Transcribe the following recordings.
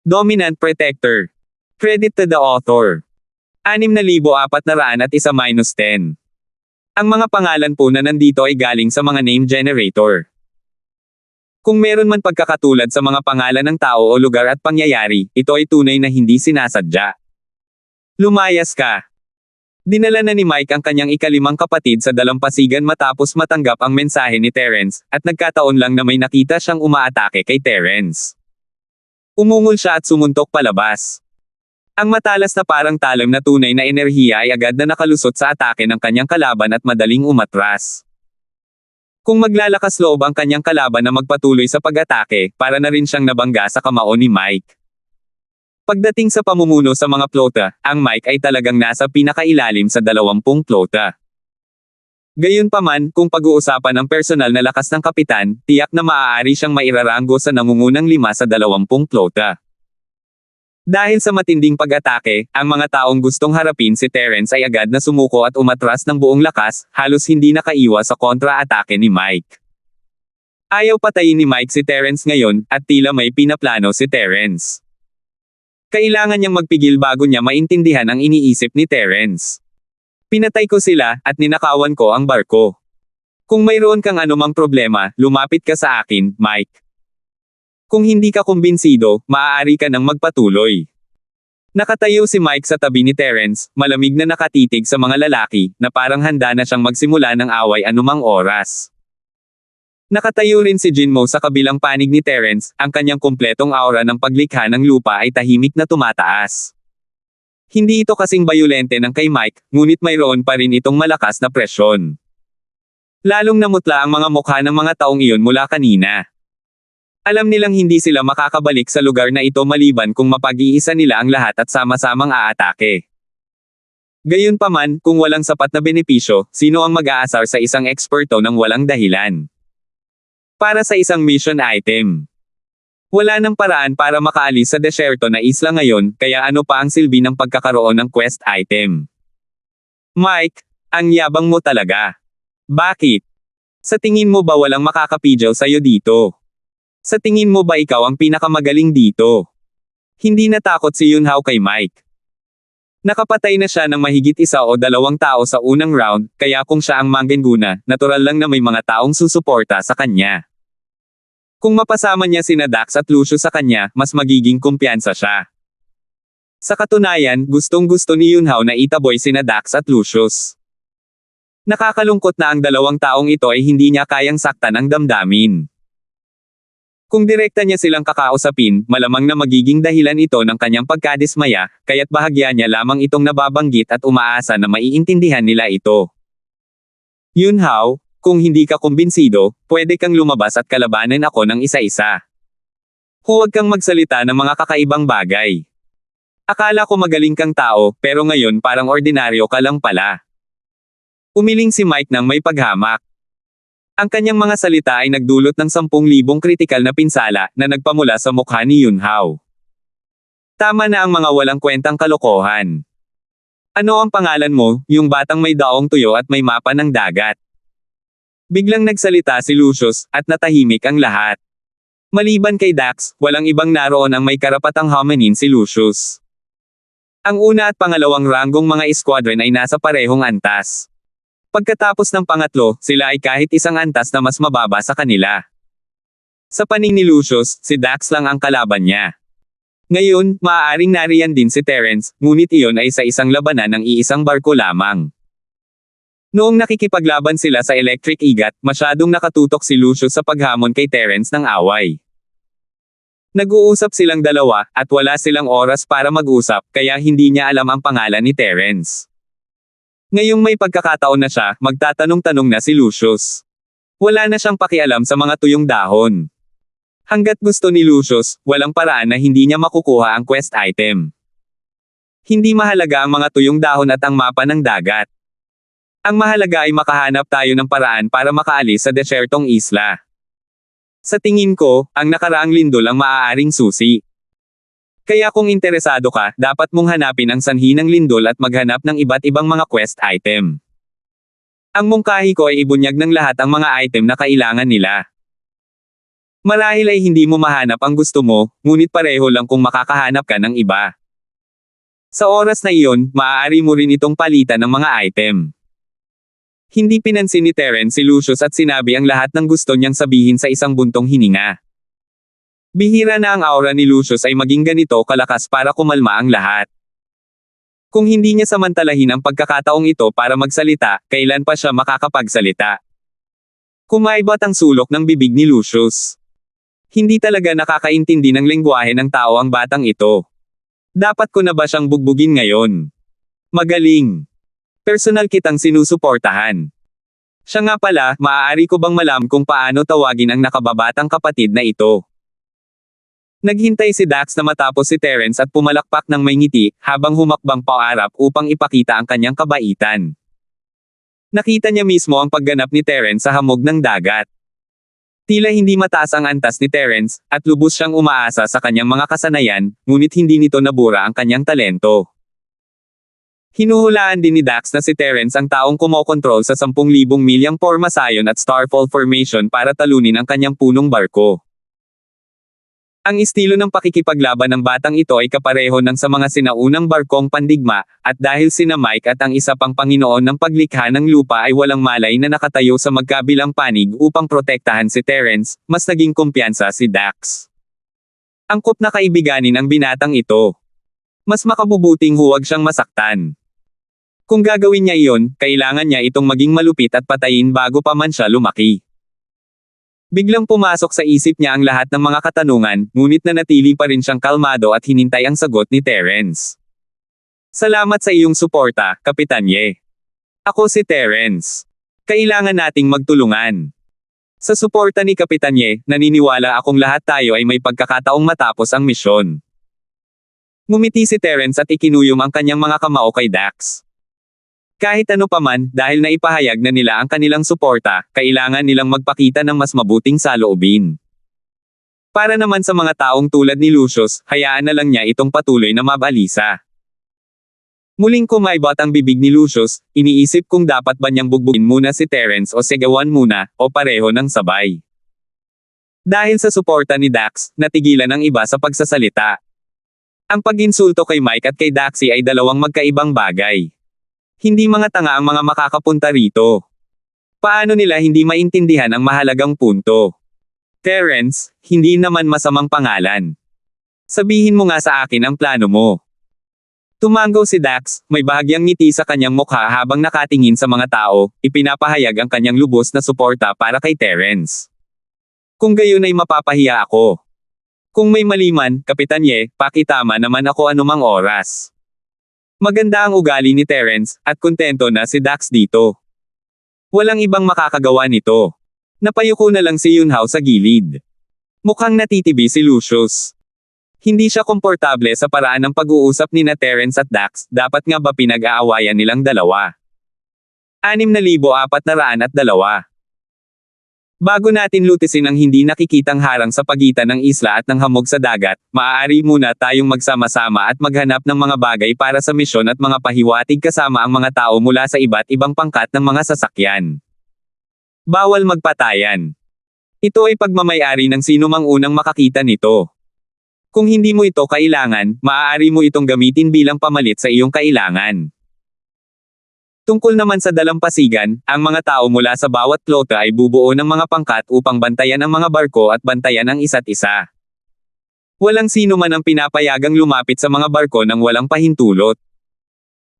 Dominant Protector. Credit to the author. 6,401-10. Ang mga pangalan po na nandito ay galing sa mga name generator. Kung meron man pagkakatulad sa mga pangalan ng tao o lugar at pangyayari, ito ay tunay na hindi sinasadya. Lumayas ka. Dinala na ni Mike ang kanyang ikalimang kapatid sa dalampasigan matapos matanggap ang mensahe ni Terence, at nagkataon lang na may nakita siyang umaatake kay Terence. Umungol siya at sumuntok palabas. Ang matalas na parang talam na tunay na enerhiya ay agad na nakalusot sa atake ng kanyang kalaban at madaling umatras. Kung maglalakas loob ang kanyang kalaban na magpatuloy sa pag-atake, para na rin siyang nabangga sa kamao ni Mike. Pagdating sa pamumuno sa mga plota, ang Mike ay talagang nasa pinakailalim sa 20 plota. Gayunpaman, kung pag-uusapan ang personal na lakas ng kapitan, tiyak na maaari siyang mairaranggo sa nangungunang 5 sa 20 plota. Dahil sa matinding pag-atake, ang mga taong gustong harapin si Terence ay agad na sumuko at umatras ng buong lakas, halos hindi nakaiwas sa kontra-atake ni Mike. Ayaw patayin ni Mike si Terence ngayon, at tila may pinaplano si Terence. Kailangan niyang magpigil bago niya maintindihan ang iniisip ni Terence. Pinatay ko sila, at ninakawan ko ang barko. Kung mayroon kang anumang problema, lumapit ka sa akin, Mike. Kung hindi ka kumbinsido, maaari ka nang magpatuloy. Nakatayo si Mike sa tabi ni Terence, malamig na nakatitig sa mga lalaki, na parang handa na siyang magsimula ng away anumang oras. Nakatayo rin si Jinmo sa kabilang panig ni Terence, ang kanyang kumpletong aura ng paglikha ng lupa ay tahimik na tumataas. Hindi ito kasing bayolente ng kay Mike, ngunit mayroon pa rin itong malakas na presyon. Lalong namutla ang mga mukha ng mga taong iyon mula kanina. Alam nilang hindi sila makakabalik sa lugar na ito maliban kung mapag-iisa nila ang lahat at sama-samang aatake. Gayunpaman, kung walang sapat na benepisyo, sino ang mag-aasar sa isang eksperto ng walang dahilan? Para sa isang mission item. Wala nang paraan para makaalis sa desyerto na isla ngayon, kaya ano pa ang silbi ng pagkakaroon ng quest item? Mike, ang yabang mo talaga. Bakit? Sa tingin mo ba walang makakapidyaw sa'yo dito? Sa tingin mo ba ikaw ang pinakamagaling dito? Hindi natakot si Yunhao kay Mike. Nakapatay na siya ng mahigit 1 o 2 tao sa unang round, kaya kung siya ang manggenguna, natural lang na may mga taong susuporta sa kanya. Kung mapasama niya sina Dax at Lucius sa kanya, mas magiging kumpiyansa siya. Sa katunayan, gustong-gusto ni Yunhao na itaboy sina Dax at Lucius. Nakakalungkot na ang 2 taong ito ay hindi niya kayang saktan ang damdamin. Kung direkta niya silang kakausapin, malamang na magiging dahilan ito ng kanyang pagkadismaya, kaya't bahagya niya lamang itong nababanggit at umaasa na maiintindihan nila ito. Yunhao, kung hindi ka kumbinsido, pwede kang lumabas at kalabanin ako ng isa-isa. Huwag kang magsalita ng mga kakaibang bagay. Akala ko magaling kang tao, pero ngayon parang ordinaryo ka lang pala. Umiling si Mike nang may paghamak. Ang kanyang mga salita ay nagdulot ng 10,000 kritikal na pinsala na nagpamula sa mukha ni Yunhao. Tama na ang mga walang kwentang kalokohan. Ano ang pangalan mo, yung batang may daong tuyo at may mapa ng dagat? Biglang nagsalita si Lucius, at natahimik ang lahat. Maliban kay Dax, walang ibang naroon ang may karapatang haminin si Lucius. Ang una at pangalawang ranggong mga squadron ay nasa parehong antas. Pagkatapos ng pangatlo, sila ay kahit isang antas na mas mababa sa kanila. Sa paningin ni Lucius, si Dax lang ang kalaban niya. Ngayon, maaaring nariyan din si Terence, ngunit iyon ay sa isang labanan ng iisang barko lamang. Noong nakikipaglaban sila sa Electric Igat, masyadong nakatutok si Lucius sa paghamon kay Terence ng away. Nag-uusap silang dalawa, at wala silang oras para mag-usap, kaya hindi niya alam ang pangalan ni Terence. Ngayong may pagkakataon na siya, magtatanong-tanong na si Lucius. Wala na siyang pakialam sa mga tuyong dahon. Hanggat gusto ni Lucius, walang paraan na hindi niya makukuha ang quest item. Hindi mahalaga ang mga tuyong dahon at ang mapa ng dagat. Ang mahalaga ay makahanap tayo ng paraan para makaalis sa desyertong isla. Sa tingin ko, ang nakaraang lindol ang maaaring susi. Kaya kung interesado ka, dapat mong hanapin ang sanhi ng lindol at maghanap ng iba't ibang mga quest item. Ang mungkahi ko ay ibunyag ng lahat ang mga item na kailangan nila. Marahil ay hindi mo mahanap ang gusto mo, ngunit pareho lang kung makakahanap ka ng iba. Sa oras na iyon, maaari mo rin itong palitan ng mga item. Hindi pinansin ni Terence si Lucius at sinabi ang lahat ng gusto niyang sabihin sa isang buntong hininga. Bihira na ang aura ni Lucius ay maging ganito kalakas para kumalma ang lahat. Kung hindi niya samantalahin ang pagkakataong ito para magsalita, kailan pa siya makakapagsalita? Kumaibot ang sulok ng bibig ni Lucius. Hindi talaga nakakaintindi ng lengguwahe ng tao ang batang ito. Dapat ko na ba siyang bugbugin ngayon? Magaling. Personal kitang sinusuportahan. Siya nga pala, maaari ko bang malam kung paano tawagin ang nakababatang kapatid na ito? Naghintay si Dax na matapos si Terence at pumalakpak ng may ngiti, habang humakbang paarap upang ipakita ang kanyang kabaitan. Nakita niya mismo ang pagganap ni Terence sa hamog ng dagat. Tila hindi mataas ang antas ni Terence, at lubos siyang umaasa sa kanyang mga kasanayan, ngunit hindi nito nabura ang kanyang talento. Hinuhulaan din ni Dax na si Terence ang taong kumokontrol sa 10,000 milyang formasayon at starfall formation para talunin ang kanyang punong barko. Ang estilo ng pakikipaglaban ng batang ito ay kapareho ng sa mga sinaunang barkong pandigma, at dahil sina Mike at ang isa pang Panginoon ng paglikha ng lupa ay walang malay na nakatayo sa magkabilang panig upang protektahan si Terence, mas naging kumpiyansa si Dax. Angkop na kaibiganin ang binatang ito. Mas makabubuting huwag siyang masaktan. Kung gagawin niya iyon, kailangan niya itong maging malupit at patayin bago pa man siya lumaki. Biglang pumasok sa isip niya ang lahat ng mga katanungan, ngunit nanatili pa rin siyang kalmado at hinintay ang sagot ni Terence. Salamat sa iyong suporta, Kapitan Ye. Ako si Terence. Kailangan nating magtulungan. Sa suporta ni Kapitan Ye, naniniwala akong lahat tayo ay may pagkakataong matapos ang misyon. Ngumiti si Terence at ikinuyom ang kanyang mga kamao kay Dax. Kahit ano paman, dahil naipahayag na nila ang kanilang suporta, kailangan nilang magpakita ng mas mabuting saloobin. Para naman sa mga taong tulad ni Lucius, hayaan na lang niya itong patuloy na mabalisa. Muling kumaibot ang bibig ni Lucius, iniisip kung dapat ba niyang bugbugin muna si Terence o sigawan muna, o pareho ng sabay. Dahil sa suporta ni Dax, natigilan ang iba sa pagsasalita. Ang pag-insulto kay Mike at kay Daxie ay dalawang magkaibang bagay. Hindi mga tanga ang mga makakapunta rito. Paano nila hindi maintindihan ang mahalagang punto? Terence, hindi naman masamang pangalan. Sabihin mo nga sa akin ang plano mo. Tumango si Dax, may bahagyang ngiti sa kanyang mukha habang nakatingin sa mga tao, ipinapahayag ang kanyang lubos na suporta para kay Terence. Kung gayon ay mapapahiya ako. Kung may maliman, Kapitan Ye, pakitama naman ako anumang oras. Maganda ang ugali ni Terence, at kontento na si Dax dito. Walang ibang makakagawa nito. Napayuko na lang si Yunhao sa gilid. Mukhang natitibi si Lucius. Hindi siya komportable sa paraan ng pag-uusap ni na Terence at Dax, dapat nga ba pinag-aawayan nilang dalawa? 6,402. Bago natin lutisin ang hindi nakikitang harang sa pagitan ng isla at ng hamog sa dagat, maaari muna tayong magsama-sama at maghanap ng mga bagay para sa misyon at mga pahiwatig kasama ang mga tao mula sa iba't ibang pangkat ng mga sasakyan. Bawal magpatayan. Ito ay pagmamayari ng sino mang unang makakita nito. Kung hindi mo ito kailangan, maaari mo itong gamitin bilang pamalit sa iyong kailangan. Tungkol naman sa dalampasigan, ang mga tao mula sa bawat flota ay bubuo ng mga pangkat upang bantayan ang mga barko at bantayan ang isa't isa. Walang sino man ang pinapayagang lumapit sa mga barko nang walang pahintulot.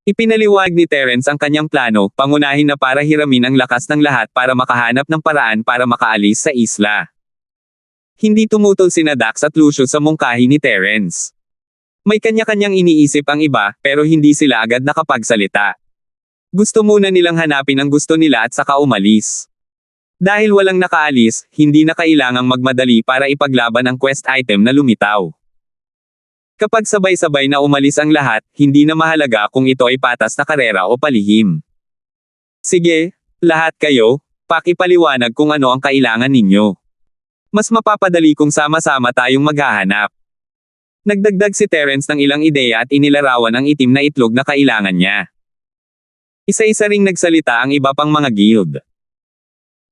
Ipinaliwag ni Terence ang kanyang plano, pangunahin na para hiramin ang lakas ng lahat para makahanap ng paraan para makaalis sa isla. Hindi tumutol sina Dax at Lucius sa mungkahi ni Terence. May kanya-kanyang iniisip ang iba, pero hindi sila agad nakapagsalita. Gusto muna nilang hanapin ang gusto nila at saka umalis. Dahil walang nakaalis, hindi na kailangang magmadali para ipaglaban ang quest item na lumitaw. Kapag sabay-sabay na umalis ang lahat, hindi na mahalaga kung ito ay patas na karera o palihim. Sige, lahat kayo, pakipaliwanag kung ano ang kailangan ninyo. Mas mapapadali kung sama-sama tayong maghahanap. Nagdagdag si Terence ng ilang ideya at inilarawan ang itim na itlog na kailangan niya. Isa-isa ring nagsalita ang iba pang mga guild.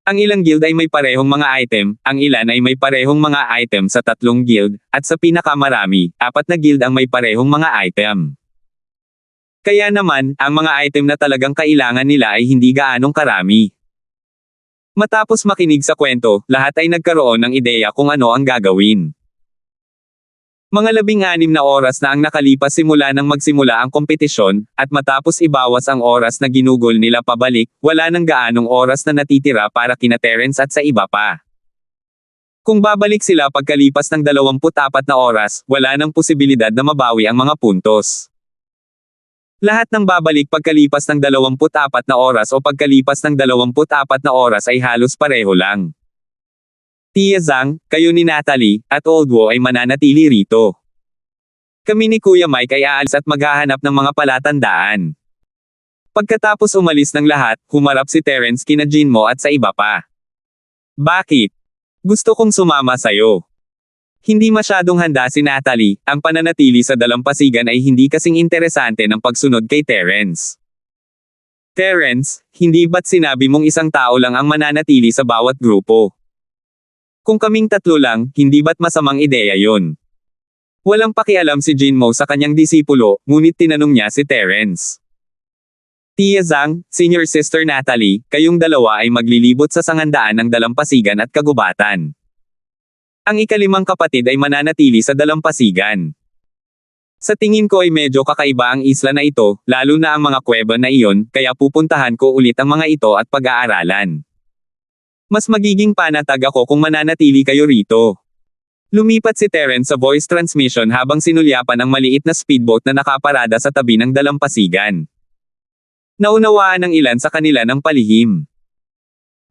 Ang ilang guild ay may parehong mga item, ang ilan ay may parehong mga item sa 3 guild, at sa pinakamarami, 4 na guild ang may parehong mga item. Kaya naman, ang mga item na talagang kailangan nila ay hindi gaanong karami. Matapos makinig sa kwento, lahat ay nagkaroon ng ideya kung ano ang gagawin. Mga 16 na oras na ang nakalipas simula nang magsimula ang kompetisyon, at matapos ibawas ang oras na ginugol nila pabalik, wala nang gaanong oras na natitira para kina Terence at sa iba pa. Kung babalik sila pagkalipas ng 24 na oras, wala nang posibilidad na mabawi ang mga puntos. Lahat ng babalik pagkalipas ng 24 na oras o pagkalipas ng 24 na oras ay halos pareho lang. Tia Zhang, kayo ni Natalie, at Old Wo ay mananatili rito. Kami ni Kuya Mike ay aalis at maghahanap ng mga palatandaan. Pagkatapos umalis ng lahat, humarap si Terence kina Jinmo at sa iba pa. Bakit? Gusto kong sumama sayo. Hindi masyadong handa si Natalie, ang pananatili sa dalampasigan ay hindi kasing interesante ng pagsunod kay Terence. Terence, hindi ba't sinabi mong isang tao lang ang mananatili sa bawat grupo? Kung kaming 3 lang, hindi ba't masamang ideya yon? Walang pakialam si Jinmo sa kanyang disipulo, ngunit tinanong niya si Terence. Tia Zhang, Senior Sister Natalie, kayong dalawa ay maglilibot sa sangandaan ng dalampasigan at kagubatan. Ang ika-5 kapatid ay mananatili sa dalampasigan. Sa tingin ko ay medyo kakaiba ang isla na ito, lalo na ang mga kuweba na iyon, kaya pupuntahan ko ulit ang mga ito at pag-aaralan. Mas magiging panatag ako kung mananatili kayo rito. Lumipat si Terence sa voice transmission habang sinulyapan ang maliit na speedboat na nakaparada sa tabi ng dalampasigan. Naunawaan ng ilan sa kanila ng palihim.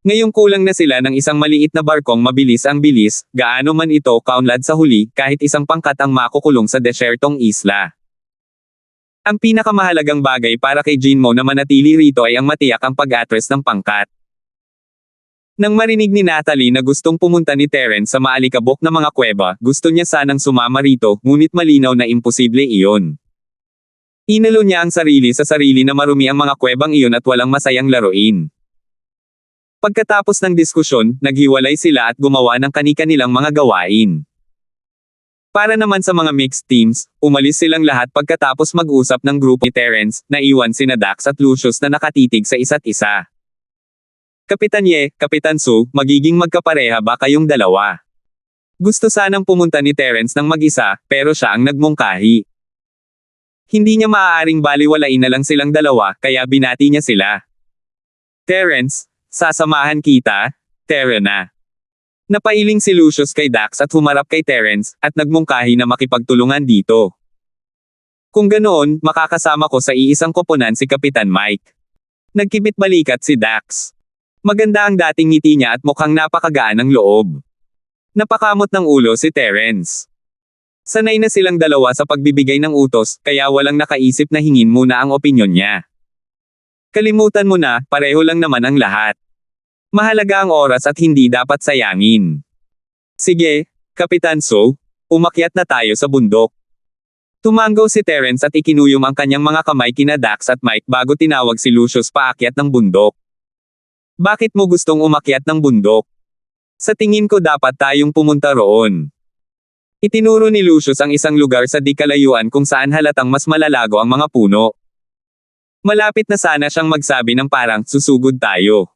Ngayong kulang na sila ng isang maliit na barkong mabilis ang bilis, gaano man ito kaunlad sa huli, kahit isang pangkat ang makukulong sa desyertong isla. Ang pinakamahalagang bagay para kay Jinmo na manatili rito ay ang matiyak ang pag-atres ng pangkat. Nang marinig ni Natalie na gustong pumunta ni Terence sa maalikabok na mga kuweba, gusto niya sanang sumama rito, ngunit malinaw na imposible iyon. Inalo niya ang sarili sa sarili na marumi ang mga kuwebang iyon at walang masayang laruin. Pagkatapos ng diskusyon, naghiwalay sila at gumawa ng kani-kanilang mga gawain. Para naman sa mga mixed teams, umalis silang lahat pagkatapos mag-usap ng grupo ni Terence, naiwan sina Dax at Lucius na nakatitig sa isa't isa. Kapitan Ye, Kapitan Su, magiging magkapareha ba kayong dalawa? Gusto sanang pumunta ni Terence ng mag-isa, pero siya ang nagmungkahi. Hindi niya maaaring baliwalain na lang silang dalawa, kaya binati niya sila. Terence, sasamahan kita, Tara na. Napailing si Lucius kay Dax at humarap kay Terence, at nagmungkahi na makipagtulungan dito. Kung ganoon, makakasama ko sa iisang koponan si Kapitan Mike. Nagkibit balikat si Dax. Maganda ang dating ngiti niya at mukhang napakagaan ng loob. Napakamot ng ulo si Terence. Sanay na silang dalawa sa pagbibigay ng utos, kaya walang nakaisip na hingin muna ang opinyon niya. Kalimutan mo na, pareho lang naman ang lahat. Mahalaga ang oras at hindi dapat sayangin. Sige, Kapitan So, umakyat na tayo sa bundok. Tumango si Terence at ikinuyom ang kanyang mga kamay kina Dax at Mike bago tinawag si Lucius paakyat ng bundok. Bakit mo gustong umakyat ng bundok? Sa tingin ko dapat tayong pumunta roon. Itinuro ni Lucius ang isang lugar sa di kalayuan kung saan halatang mas malalago ang mga puno. Malapit na sana siyang magsabi ng parang, susugod tayo.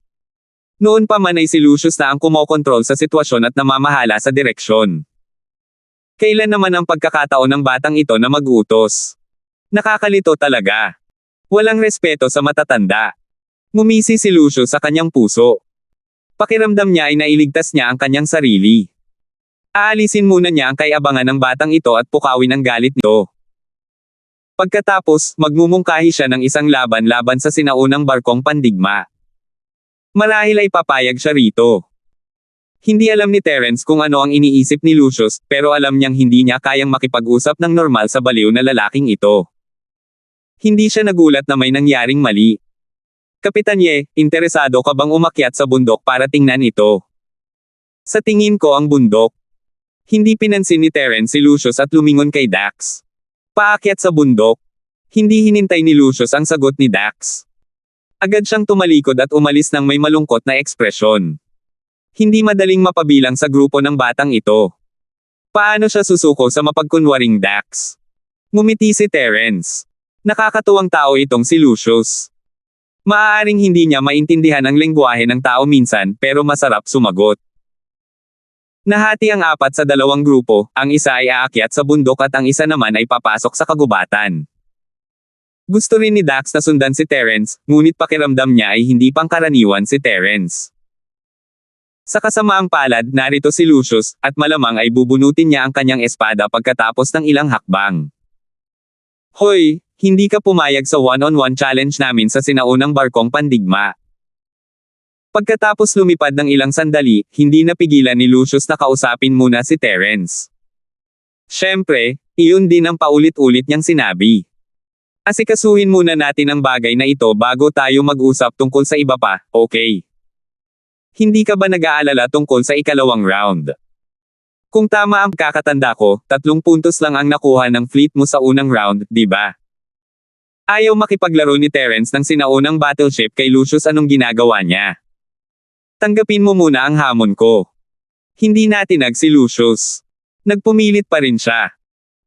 Noon pa man ay si Lucius na ang kumokontrol sa sitwasyon at namamahala sa direksyon. Kailan naman ang pagkakataon ng batang ito na mag-utos? Nakakalito talaga. Walang respeto sa matatanda. Ngumisi si Lucius sa kanyang puso. Pakiramdam niya ay nailigtas niya ang kanyang sarili. Aalisin muna niya ang kaiabangan ng batang ito at pukawin ang galit nito. Pagkatapos, magmumungkahi siya ng isang laban-laban sa sinaunang barkong pandigma. Marahil ay papayag siya rito. Hindi alam ni Terence kung ano ang iniisip ni Lucius, pero alam niyang hindi niya kayang makipag-usap ng normal sa baliw na lalaking ito. Hindi siya nagulat na may nangyaring mali. Kapitan Ye, interesado ka bang umakyat sa bundok para tingnan ito? Sa tingin ko ang bundok. Hindi pinansin ni Terence si Lucius at lumingon kay Dax. Paakyat sa bundok. Hindi hinintay ni Lucius ang sagot ni Dax. Agad siyang tumalikod at umalis ng may malungkot na ekspresyon. Hindi madaling mapabilang sa grupo ng batang ito. Paano siya susuko sa mapagkunwaring Dax? Ngumiti si Terence. Nakakatuwang tao itong si Lucius. Maaaring hindi niya maintindihan ang lengguwahe ng tao minsan, pero masarap sumagot. Nahati ang apat sa dalawang grupo, ang isa ay aakyat sa bundok at ang isa naman ay papasok sa kagubatan. Gusto rin ni Dax na sundan si Terence, ngunit pakiramdam niya ay hindi pangkaraniwan si Terence. Sa kasamaang palad, narito si Lucius, at malamang ay bubunutin niya ang kanyang espada pagkatapos ng ilang hakbang. Hoy, hindi ka pumayag sa one-on-one challenge namin sa sinaunang barkong pandigma. Pagkatapos lumipad ng ilang sandali, hindi napigilan ni Lucius na kausapin muna si Terence. Siyempre, iyon din ang paulit-ulit niyang sinabi. Asikasuhin muna natin ang bagay na ito bago tayo mag-usap tungkol sa iba pa, okay? Hindi ka ba nag-aalala tungkol sa ikalawang round? Kung tama ang kakatanda ko, 3 puntos lang ang nakuha ng fleet mo sa unang round, di ba? Ayaw makipaglaro ni Terence ng sinaunang battleship kay Lucius. Anong ginagawa niya? Tanggapin mo muna ang hamon ko. Hindi natinag si Lucius. Nagpumilit pa rin siya.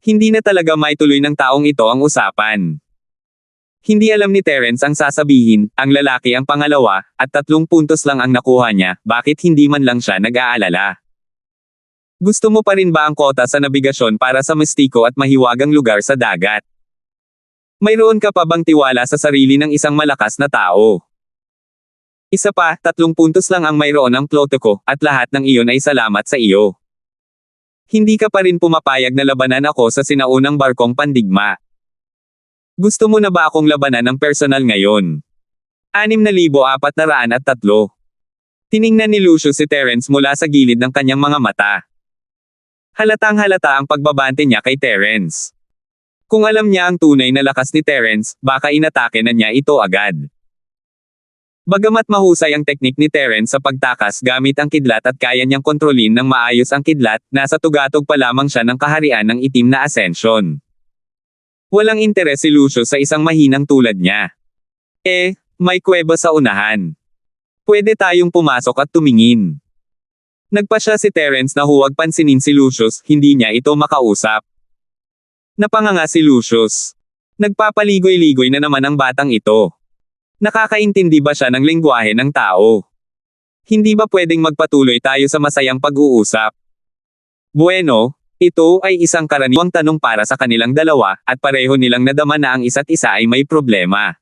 Hindi na talaga maituloy ng taong ito ang usapan. Hindi alam ni Terence ang sasabihin, ang lalaki ang pangalawa, at 3 puntos lang ang nakuha niya, bakit hindi man lang siya nag-aalala? Gusto mo pa rin ba ang kota sa nabigasyon para sa mistiko at mahiwagang lugar sa dagat? Mayroon ka pa bang tiwala sa sarili ng isang malakas na tao? Isa pa, 3 puntos lang ang mayroon ng ploto ko, at lahat ng iyon ay salamat sa iyo. Hindi ka pa rin pumapayag na labanan ako sa sinaunang barkong pandigma. Gusto mo na ba akong labanan ng personal ngayon? 6,403. Tiningnan ni Lucius si Terence mula sa gilid ng kanyang mga mata. Halatang halata ang pagbabante niya kay Terence. Kung alam niya ang tunay na lakas ni Terence, baka inatake na niya ito agad. Bagamat mahusay ang teknik ni Terence sa pagtakas gamit ang kidlat at kaya niyang kontrolin ng maayos ang kidlat, nasa tugatog pa lamang siya ng kaharian ng itim na Ascension. Walang interes si Lucius sa isang mahinang tulad niya. May kuweba sa unahan. Pwede tayong pumasok at tumingin. Nagpasya si Terence na huwag pansinin si Lucius, hindi niya ito makausap. Napanganga si Lucius. Nagpapaligoy-ligoy na naman ang batang ito. Nakakaintindi ba siya ng lengguwahe ng tao? Hindi ba pwedeng magpatuloy tayo sa masayang pag-uusap? Bueno, ito ay isang karaniwang tanong para sa kanilang dalawa, at pareho nilang nadama na ang isa't isa ay may problema.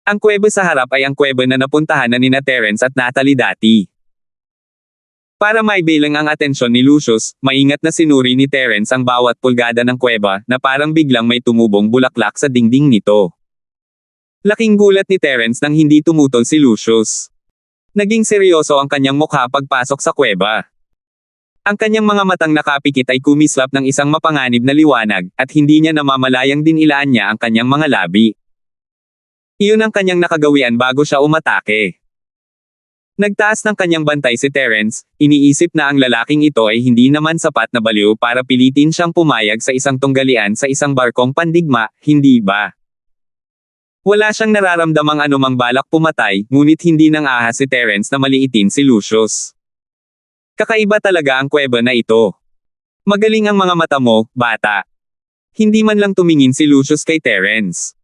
Ang kuweba sa harap ay ang kuweba na napuntahan na nina Terence at Natalie dati. Para maibilang ang atensyon ni Lucius, maingat na sinuri ni Terence ang bawat pulgada ng kuweba, na parang biglang may tumubong bulaklak sa dingding nito. Laking gulat ni Terence nang hindi tumutol si Lucius. Naging seryoso ang kanyang mukha pagpasok sa kuweba. Ang kanyang mga matang nakapikit ay kumislap ng isang mapanganib na liwanag, at hindi niya namamalayang dinilaan niya ang kanyang mga labi. Iyon ang kanyang nakagawian bago siya umatake. Nagtaas ng kanyang bantay si Terence, iniisip na ang lalaking ito ay hindi naman sapat na baliw para pilitin siyang pumayag sa isang tunggalian sa isang barkong pandigma, hindi ba? Wala siyang nararamdamang anumang balak pumatay, ngunit hindi nang ahas si Terence na maliitin si Lucius. Kakaiba talaga ang kuweba na ito. Magaling ang mga mata mo, bata. Hindi man lang tumingin si Lucius kay Terence.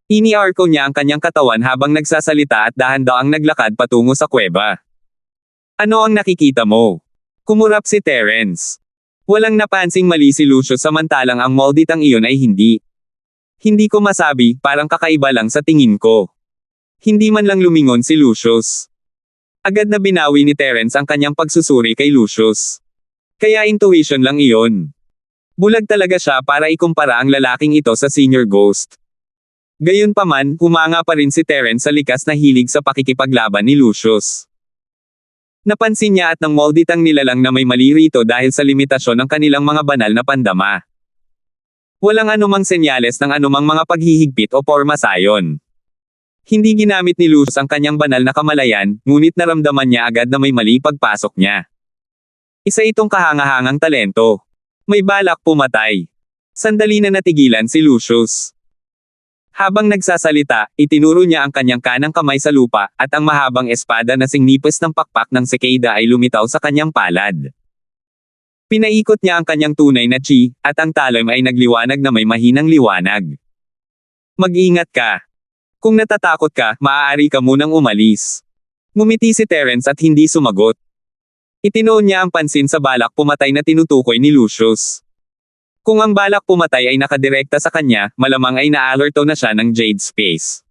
Iniarko niya ang kanyang katawan habang nagsasalita at dahan-daang naglakad patungo sa kuweba. Ano ang nakikita mo? Kumurap si Terence. Walang napansing mali si Lucius samantalang ang molditang iyon ay hindi. Hindi ko masabi, parang kakaiba lang sa tingin ko. Hindi man lang lumingon si Lucius. Agad na binawi ni Terence ang kanyang pagsusuri kay Lucius. Kaya intuition lang iyon. Bulag talaga siya para ikumpara ang lalaking ito sa senior ghost. Gayunpaman, humanga pa rin si Terence sa likas na hilig sa pakikipaglaban ni Lucius. Napansin niya at nang molditang nilalang na may mali rito dahil sa limitasyon ng kanilang mga banal na pandama. Walang anumang senyales ng anumang mga paghihigpit o pormasayon. Hindi ginamit ni Lucius ang kanyang banal na kamalayan, ngunit naramdaman niya agad na may mali pagpasok niya. Isa itong kahangahangang talento. May balak pumatay. Sandali na natigilan si Lucius. Habang nagsasalita, itinuro niya ang kanyang kanang kamay sa lupa, at ang mahabang espada na singnipis ng pakpak ng Cicada ay lumitaw sa kanyang palad. Pinaikot niya ang kanyang tunay na chi, at ang talon ay nagliwanag na may mahinang liwanag. Mag-ingat ka. Kung natatakot ka, maaari ka munang umalis. Ngumiti si Terence at hindi sumagot. Itinoon niya ang pansin sa balak pumatay na tinutukoy ni Lucius. Kung ang balak pumatay ay nakadirekta sa kanya, malamang ay naalerto na siya ng Jade Space.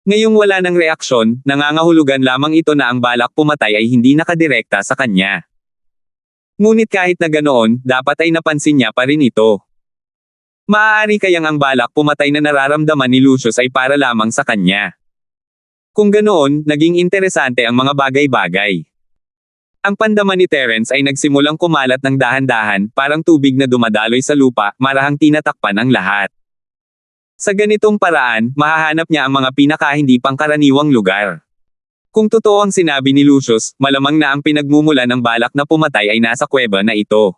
Ngayong wala ng reaksyon, nangangahulugan lamang ito na ang balak pumatay ay hindi nakadirekta sa kanya. Ngunit kahit na ganoon, dapat ay napansin niya pa rin ito. Maaari kayang ang balak pumatay na nararamdaman ni Lucius ay para lamang sa kanya. Kung ganoon, naging interesante ang mga bagay-bagay. Ang pandaman ni Terence ay nagsimulang kumalat ng dahan-dahan, parang tubig na dumadaloy sa lupa, marahang tinatakpan ang lahat. Sa ganitong paraan, mahahanap niya ang mga pinaka-hindi pangkaraniwang lugar. Kung totoo ang sinabi ni Lucius, malamang na ang pinagmumulan ng balak na pumatay ay nasa kuweba na ito.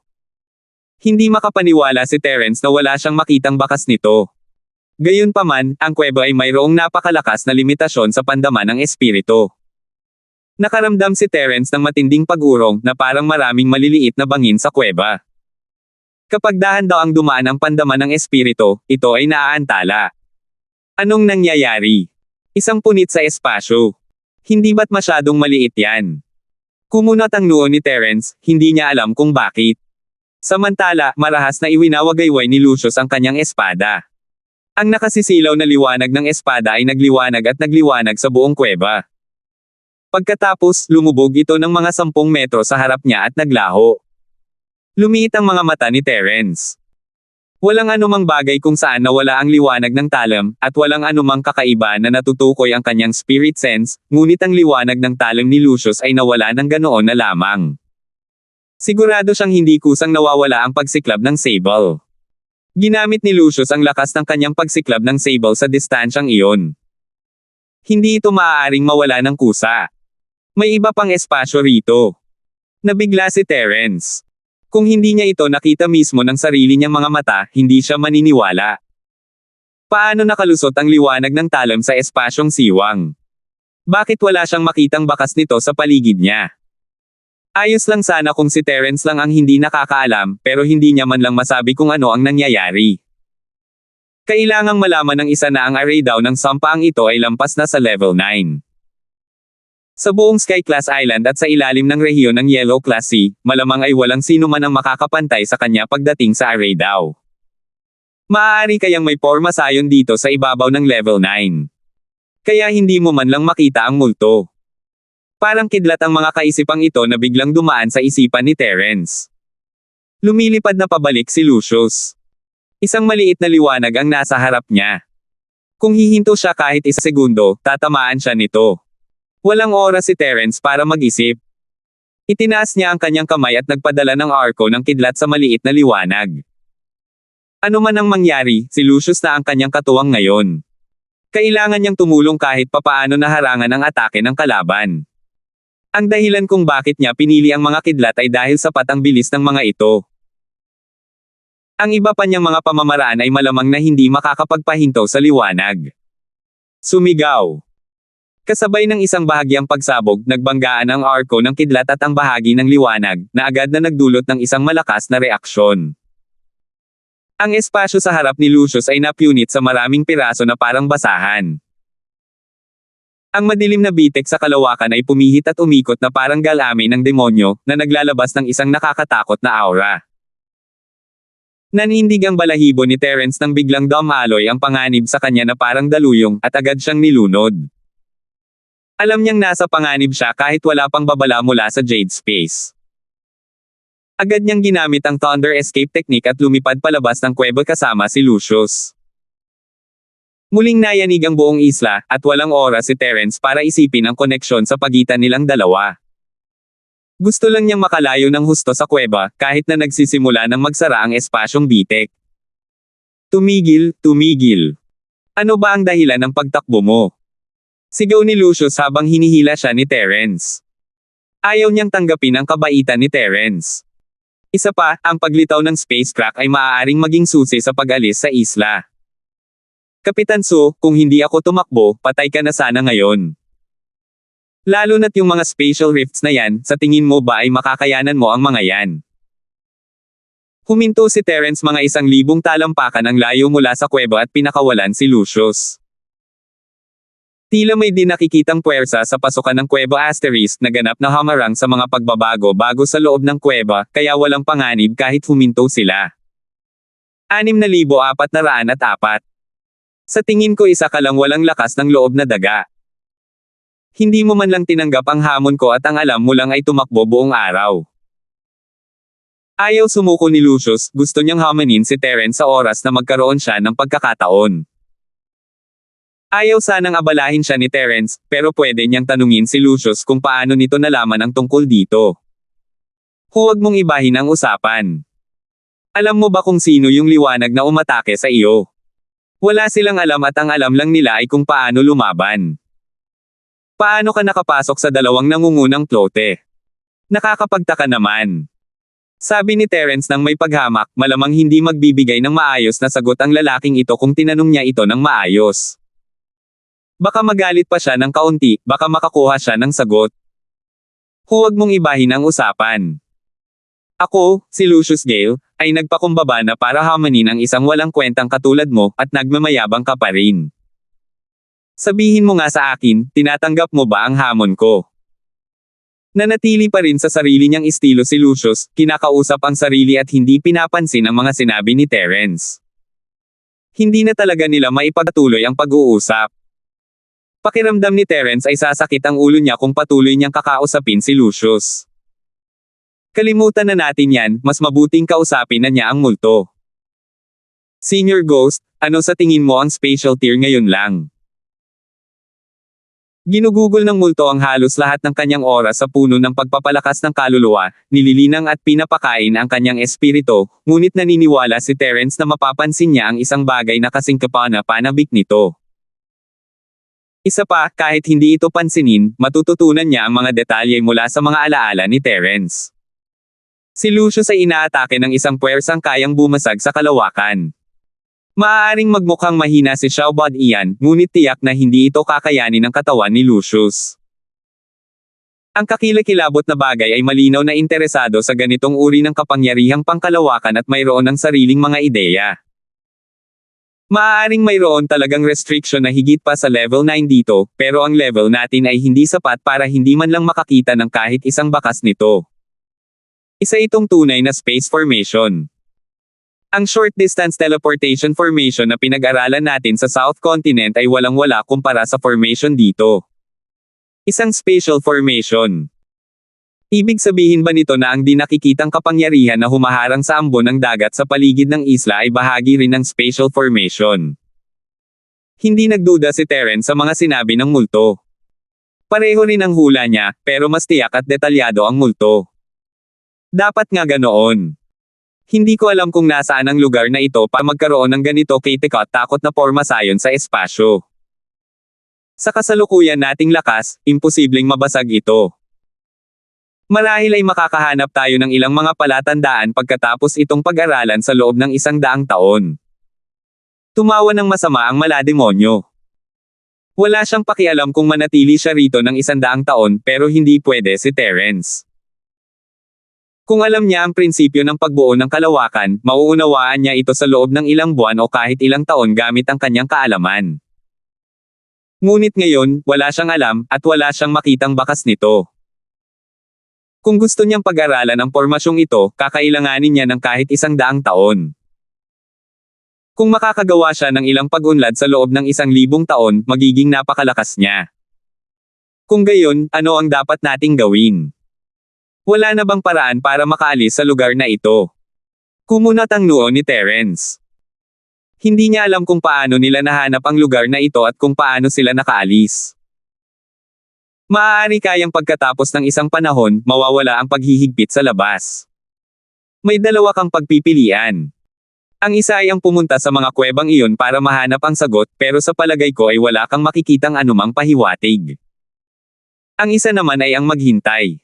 Hindi makapaniwala si Terence na wala siyang makitang bakas nito. Gayunpaman, ang kuweba ay mayroong napakalakas na limitasyon sa pandaman ng espiritu. Nakaramdam si Terence ng matinding pag-urong na parang maraming maliliit na bangin sa kuweba. Kapag dahan-daang dumaan ang pandaman ng espiritu, ito ay naaantala. Anong nangyayari? Isang punit sa espasyo. Hindi ba't masyadong maliit yan? Kumunat ang noo ni Terence, hindi niya alam kung bakit. Samantala, marahas na iwinawagayway ni Lucius ang kanyang espada. Ang nakasisilaw na liwanag ng espada ay nagliwanag at nagliwanag sa buong kuweba. Pagkatapos, lumubog ito ng mga 10 metro sa harap niya at naglaho. Lumiit ang mga mata ni Terence. Walang anumang bagay kung saan nawala ang liwanag ng talam, at walang anumang kakaiba na natutukoy ang kanyang spirit sense, ngunit ang liwanag ng talam ni Lucius ay nawala ng ganoon na lamang. Sigurado siyang hindi kusang nawawala ang pagsiklab ng sable. Ginamit ni Lucius ang lakas ng kanyang pagsiklab ng sable sa distansyang iyon. Hindi ito maaaring mawala ng kusa. May iba pang espasyo rito. Nabigla si Terence. Kung hindi niya ito nakita mismo ng sarili niyang mga mata, hindi siya maniniwala. Paano nakalusot ang liwanag ng talam sa espasyong siwang? Bakit wala siyang makitang bakas nito sa paligid niya? Ayos lang sana kung si Terence lang ang hindi nakakaalam, pero hindi niya man lang masabi kung ano ang nangyayari. Kailangang malaman ng isa na ang array daw ng sampaang ito ay lampas na sa level 9. Sa buong Sky Class Island at sa ilalim ng rehiyon ng Yellow Class Sea, malamang ay walang sino man ang makakapantay sa kanya pagdating sa array daw. Maaari kayang may porma sayon dito sa ibabaw ng level 9. Kaya hindi mo man lang makita ang multo. Parang kidlat ang mga kaisipang ito na biglang dumaan sa isipan ni Terence. Lumilipad na pabalik si Lucius. Isang maliit na liwanag ang nasa harap niya. Kung hihinto siya kahit 1 segundo, tatamaan siya nito. Walang oras si Terence para mag-isip. Itinaas niya ang kanyang kamay at nagpadala ng arko ng kidlat sa maliit na liwanag. Ano man ang mangyari, si Lucius na ang kanyang katuwang ngayon. Kailangan niyang tumulong kahit papaano na harangan ang atake ng kalaban. Ang dahilan kung bakit niya pinili ang mga kidlat ay dahil sapat ang bilis ng mga ito. Ang iba pa niyang mga pamamaraan ay malamang na hindi makakapagpahinto sa liwanag. Sumigaw. Kasabay ng isang bahagyang pagsabog, nagbanggaan ang arko ng kidlat at ang bahagi ng liwanag, na agad na nagdulot ng isang malakas na reaksyon. Ang espasyo sa harap ni Lucius ay napunit sa maraming piraso na parang basahan. Ang madilim na bitek sa kalawakan ay pumihit at umikot na parang galami ng demonyo, na naglalabas ng isang nakakatakot na aura. Nanindig ang balahibo ni Terence nang biglang dumaloy ang panganib sa kanya na parang daluyong, at agad siyang nilunod. Alam niyang nasa panganib siya kahit wala pang babala mula sa Jade Space. Agad niyang ginamit ang Thunder Escape Technique at lumipad palabas ng kuweba kasama si Lucius. Muling nayanig ang buong isla, at walang oras si Terence para isipin ang koneksyon sa pagitan nilang dalawa. Gusto lang niyang makalayo ng husto sa kuweba, kahit na nagsisimula ng magsara ang espasyong bitek. Tumigil, tumigil. Ano ba ang dahilan ng pagtakbo mo? Sigaw ni Lucius habang hinihila siya ni Terence. Ayaw niyang tanggapin ang kabaitan ni Terence. Isa pa, ang paglitaw ng spacecraft ay maaaring maging susi sa pag-alis sa isla. Kapitan Su, kung hindi ako tumakbo, patay ka na sana ngayon. Lalo na't yung mga spatial rifts na yan, sa tingin mo ba ay makakayanan mo ang mga yan? Huminto si Terence mga 1,000 talampakan ang layo mula sa kuweba at pinakawalan si Lucius. Tila may di nakikitang puwersa sa pasukan ng Kuweba Asterisk na ganap na hamarang sa mga pagbabago bago sa loob ng kuweba, kaya walang panganib kahit huminto sila. 6,404. Sa tingin ko isa ka lang walang lakas ng loob na daga. Hindi mo man lang tinanggap ang hamon ko at ang alam mo lang ay tumakbo buong araw. Ayaw sumuko ni Lucius, gusto niyang hamanin si Terence sa oras na magkaroon siya ng pagkakataon. Ayaw sanang abalahin siya ni Terence, pero pwede niyang tanungin si Lucius kung paano nito nalaman ang tungkol dito. Huwag mong ibahin ang usapan. Alam mo ba kung sino yung liwanag na umatake sa iyo? Wala silang alam at ang alam lang nila ay kung paano lumaban. Paano ka nakapasok sa dalawang nangungunang plote? Nakakapagtaka naman. Sabi ni Terence nang may paghamak, malamang hindi magbibigay ng maayos na sagot ang lalaking ito kung tinanong niya ito ng maayos. Baka magalit pa siya ng kaunti, baka makakuha siya ng sagot. Huwag mong ibahin ang usapan. Ako, si Lucius Gale, ay nagpakumbaba na para hamanin ang isang walang kwentang katulad mo, at nagmamayabang ka pa rin. Sabihin mo nga sa akin, tinatanggap mo ba ang hamon ko? Nanatili pa rin sa sarili niyang estilo si Lucius, kinakausap ang sarili at hindi pinapansin ang mga sinabi ni Terence. Hindi na talaga nila maipagtuloy ang pag-uusap. Pakiramdam ni Terence ay sasakit ang ulo niya kung patuloy niyang kakausapin si Lucius. Kalimutan na natin yan, mas mabuting kausapin na niya ang multo. Senior Ghost, ano sa tingin mo ang spatial tier ngayon lang? Ginugugol ng multo ang halos lahat ng kanyang oras sa puno ng pagpapalakas ng kaluluwa, nililinang at pinapakain ang kanyang espiritu, ngunit naniniwala si Terence na mapapansin niya ang isang bagay na kasing kapana-panabik nito. Isa pa, kahit hindi ito pansinin, matututunan niya ang mga detalye mula sa mga alaala ni Terence. Si Lucius ay inaatake ng isang puwersang kayang bumasag sa kalawakan. Maaaring magmukhang mahina si Xiaobao iyan, ngunit tiyak na hindi ito kakayanin ng katawan ni Lucius. Ang kakilakilabot na bagay ay malinaw na interesado sa ganitong uri ng kapangyarihang pangkalawakan at mayroon ng sariling mga ideya. Maaaring mayroon talagang restriction na higit pa sa level 9 dito, pero ang level natin ay hindi sapat para hindi man lang makakita ng kahit isang bakas nito. Isa itong tunay na space formation. Ang short-distance teleportation formation na pinag-aralan natin sa South Continent ay walang-wala kumpara sa formation dito. Isang spatial formation. Ibig sabihin ba nito na ang di nakikitang kapangyarihan na humaharang sa ambon ng dagat sa paligid ng isla ay bahagi rin ng spatial formation? Hindi nagduda si Terence sa mga sinabi ng multo. Pareho rin ang hula niya, pero mas tiyak at detalyado ang multo. Dapat nga ganoon. Hindi ko alam kung nasaan ang lugar na ito para magkaroon ng ganito takot na porma sayon sa espasyo. Sa kasalukuyan nating lakas, imposibleng mabasag ito. Marahil ay makakahanap tayo ng ilang mga palatandaan pagkatapos itong pag-aralan sa loob ng 100 taon. Tumawa ng masama ang malademonyo. Wala siyang pakialam kung manatili siya rito ng 100 taon pero hindi pwede si Terence. Kung alam niya ang prinsipyo ng pagbuo ng kalawakan, mauunawaan niya ito sa loob ng ilang buwan o kahit ilang taon gamit ang kanyang kaalaman. Ngunit ngayon, wala siyang alam, at wala siyang makitang bakas nito. Kung gusto niyang pag-aralan ang pormasyong ito, kakailanganin niya ng kahit 100 taon. Kung makakagawa siya ng ilang pag-unlad sa loob ng 1,000 taon, magiging napakalakas niya. Kung gayon, ano ang dapat nating gawin? Wala na bang paraan para makaalis sa lugar na ito? Kumunat ang noo ni Terence. Hindi niya alam kung paano nila nahanap ang lugar na ito at kung paano sila nakaalis. Maaari kayang pagkatapos ng isang panahon, mawawala ang paghihigpit sa labas. May dalawa kang pagpipilian. Ang isa ay ang pumunta sa mga kuwebang iyon para mahanap ang sagot, pero sa palagay ko ay wala kang makikitang anumang pahiwatig. Ang isa naman ay ang maghintay.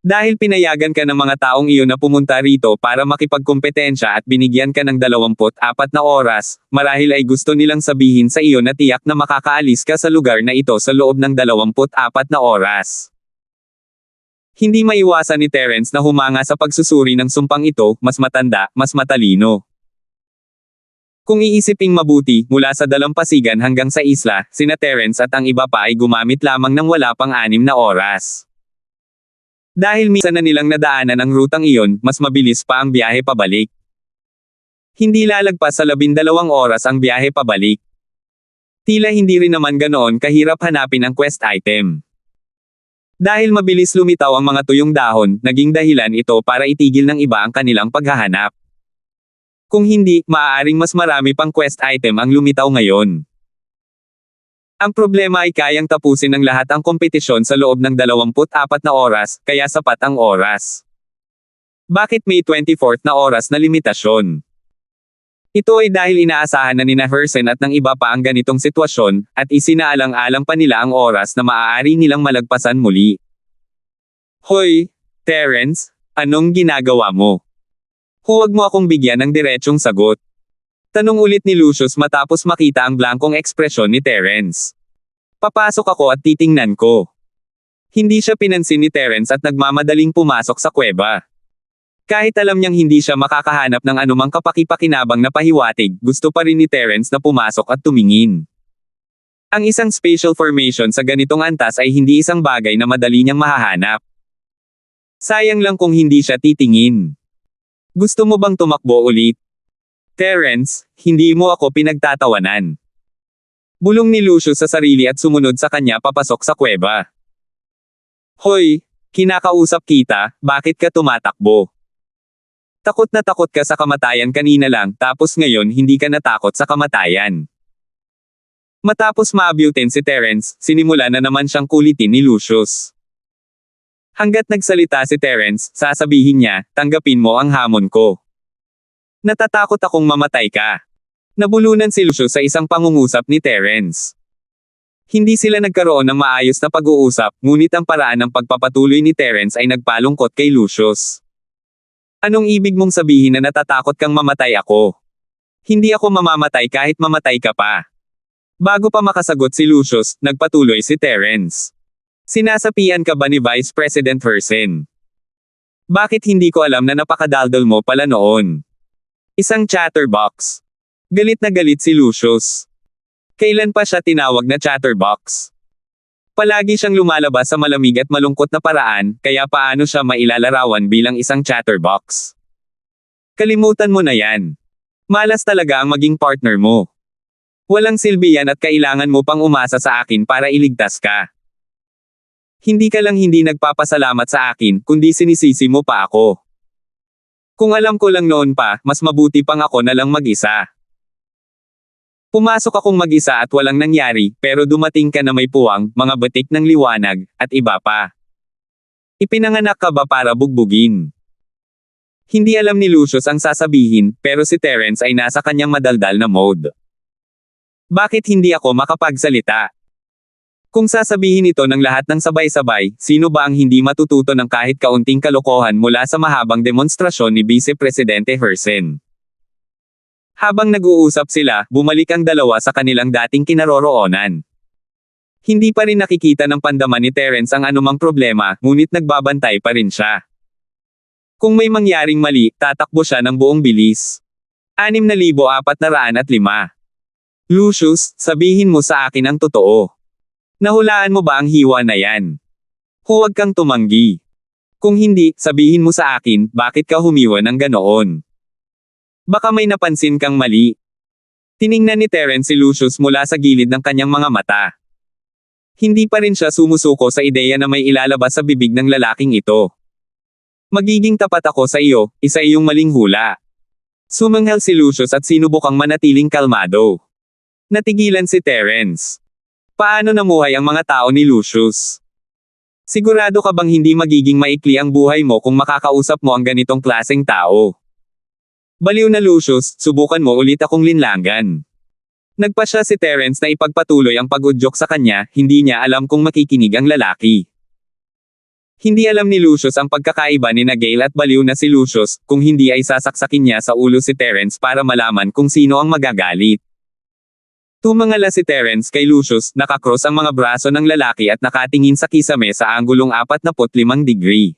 Dahil pinayagan ka ng mga taong iyon na pumunta rito para makipagkompetensya at binigyan ka ng 24 na oras, marahil ay gusto nilang sabihin sa iyo na tiyak na makakaalis ka sa lugar na ito sa loob ng 24 na oras. Hindi maiwasan ni Terence na humanga sa pagsusuri ng sumpang ito, mas matanda, mas matalino. Kung iisiping mabuti, mula sa dalampasigan hanggang sa isla, sina Terence at ang iba pa ay gumamit lamang ng wala pang 6 na oras. Dahil minsan na nilang nadaanan ang rutang iyon, mas mabilis pa ang biyahe pabalik. Hindi lalagpas sa 12 oras ang biyahe pabalik. Tila hindi rin naman ganoon kahirap hanapin ang quest item. Dahil mabilis lumitaw ang mga tuyong dahon, naging dahilan ito para itigil ng iba ang kanilang paghahanap. Kung hindi, maaaring mas marami pang quest item ang lumitaw ngayon. Ang problema ay kayang tapusin ng lahat ang kompetisyon sa loob ng 24 na oras, kaya sapat ang oras. Bakit may 24th na oras na limitasyon? Ito ay dahil inaasahan na nina Hersen at ng iba pa ang ganitong sitwasyon, at isinaalang-alang pa nila ang oras na maaari nilang malagpasan muli. Hoy, Terence, anong ginagawa mo? Huwag mo akong bigyan ng diretsyong sagot. Tanong ulit ni Lucius matapos makita ang blankong ekspresyon ni Terence. Papasok ako at titingnan ko. Hindi siya pinansin ni Terence at nagmamadaling pumasok sa kuweba. Kahit alam niyang hindi siya makakahanap ng anumang kapaki-pakinabang na pahiwatig, gusto pa rin ni Terence na pumasok at tumingin. Ang isang spatial formation sa ganitong antas ay hindi isang bagay na madali niyang mahahanap. Sayang lang kung hindi siya titingin. Gusto mo bang tumakbo ulit? Terence, hindi mo ako pinagtatawanan. Bulong ni Lucius sa sarili at sumunod sa kanya papasok sa kuweba. Hoy, kinakausap kita, bakit ka tumatakbo? Takot na takot ka sa kamatayan kanina lang, tapos ngayon hindi ka natakot sa kamatayan. Matapos maabutin si Terence, sinimula na naman siyang kulitin ni Lucius. Hanggat nagsalita si Terence, sasabihin niya, tanggapin mo ang hamon ko. Natatakot akong mamatay ka. Nabulunan si Lucius sa isang pangungusap ni Terence. Hindi sila nagkaroon ng maayos na pag-uusap, ngunit ang paraan ng pagpapatuloy ni Terence ay nagpalungkot kay Lucius. Anong ibig mong sabihin na natatakot kang mamatay ako? Hindi ako mamamatay kahit mamatay ka pa. Bago pa makasagot si Lucius, nagpatuloy si Terence. Sinasapian ka ba ni Vice President Hersen? Bakit hindi ko alam na napakadaldol mo pala noon? Isang chatterbox. Galit na galit si Lucius. Kailan pa siya tinawag na chatterbox? Palagi siyang lumalabas sa malamig at malungkot na paraan, kaya paano siya mailalarawan bilang isang chatterbox? Kalimutan mo na yan. Malas talaga ang maging partner mo. Walang silbi yan at kailangan mo pang umasa sa akin para iligtas ka. Hindi ka lang hindi nagpapasalamat sa akin, kundi sinisisi mo pa ako. Kung alam ko lang noon pa, mas mabuti pang ako na lang mag-isa. Pumasok akong mag-isa at walang nangyari, pero dumating ka na may puwang, mga batik ng liwanag, at iba pa. Ipinanganak ka ba para bugbugin? Hindi alam ni Lucius ang sasabihin, pero si Terence ay nasa kanyang madaldal na mode. Bakit hindi ako makapagsalita? Kung sasabihin ito ng lahat ng sabay-sabay, sino ba ang hindi matututo ng kahit kaunting kalokohan mula sa mahabang demonstrasyon ni Vice Presidente Hersen? Habang nag-uusap sila, bumalik ang dalawa sa kanilang dating kinaroroonan. Hindi pa rin nakikita ng pandaman ni Terence ang anumang problema, ngunit nagbabantay pa rin siya. Kung may mangyaring mali, tatakbo siya ng buong bilis. 6,405. Lucius, sabihin mo sa akin ang totoo. Nahulaan mo ba ang hiwa na yan? Huwag kang tumanggi. Kung hindi, sabihin mo sa akin, bakit ka humiwa ng ganoon? Baka may napansin kang mali. Tiningnan ni Terence si Lucius mula sa gilid ng kanyang mga mata. Hindi pa rin siya sumusuko sa ideya na may ilalabas sa bibig ng lalaking ito. Magiging tapat ako sa iyo, isa iyong maling hula. Sumanghel si Lucius at sinubukang manatiling kalmado. Natigilan si Terence. Paano namuhay ang mga tao ni Lucius? Sigurado ka bang hindi magiging maikli ang buhay mo kung makakausap mo ang ganitong klaseng tao? Baliw na Lucius, subukan mo ulit akong linlangan. Nagpasya si Terence na ipagpatuloy ang pag-udyok sa kanya, hindi niya alam kung makikinig ang lalaki. Hindi alam ni Lucius ang pagkakaiba ni Gale at baliw na si Lucius, kung hindi ay sasaksakin niya sa ulo si Terence para malaman kung sino ang magagalit. Tumangala si Terence kay Lucius, nakakross ang mga braso ng lalaki at nakatingin sa kisame sa anggulong 45 degree.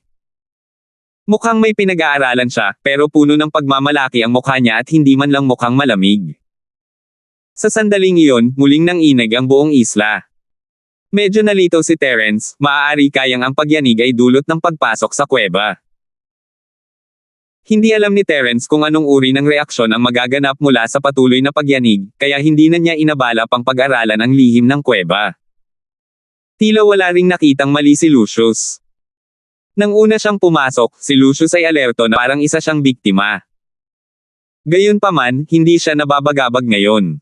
Mukhang may pinag-aaralan siya, pero puno ng pagmamalaki ang mukha niya at hindi man lang mukhang malamig. Sa sandaling iyon, muling nanginig ang buong isla. Medyo nalito si Terence, maaari kayang ang pagyanig ay dulot ng pagpasok sa kuweba. Hindi alam ni Terence kung anong uri ng reaksyon ang magaganap mula sa patuloy na pagyanig, kaya hindi na niya inabala pang pag-aralan ang lihim ng kuweba. Tila wala ring nakitang mali si Lucius. Nang una siyang pumasok, si Lucius ay alerto na parang isa siyang biktima. Gayunpaman, hindi siya nababagabag ngayon.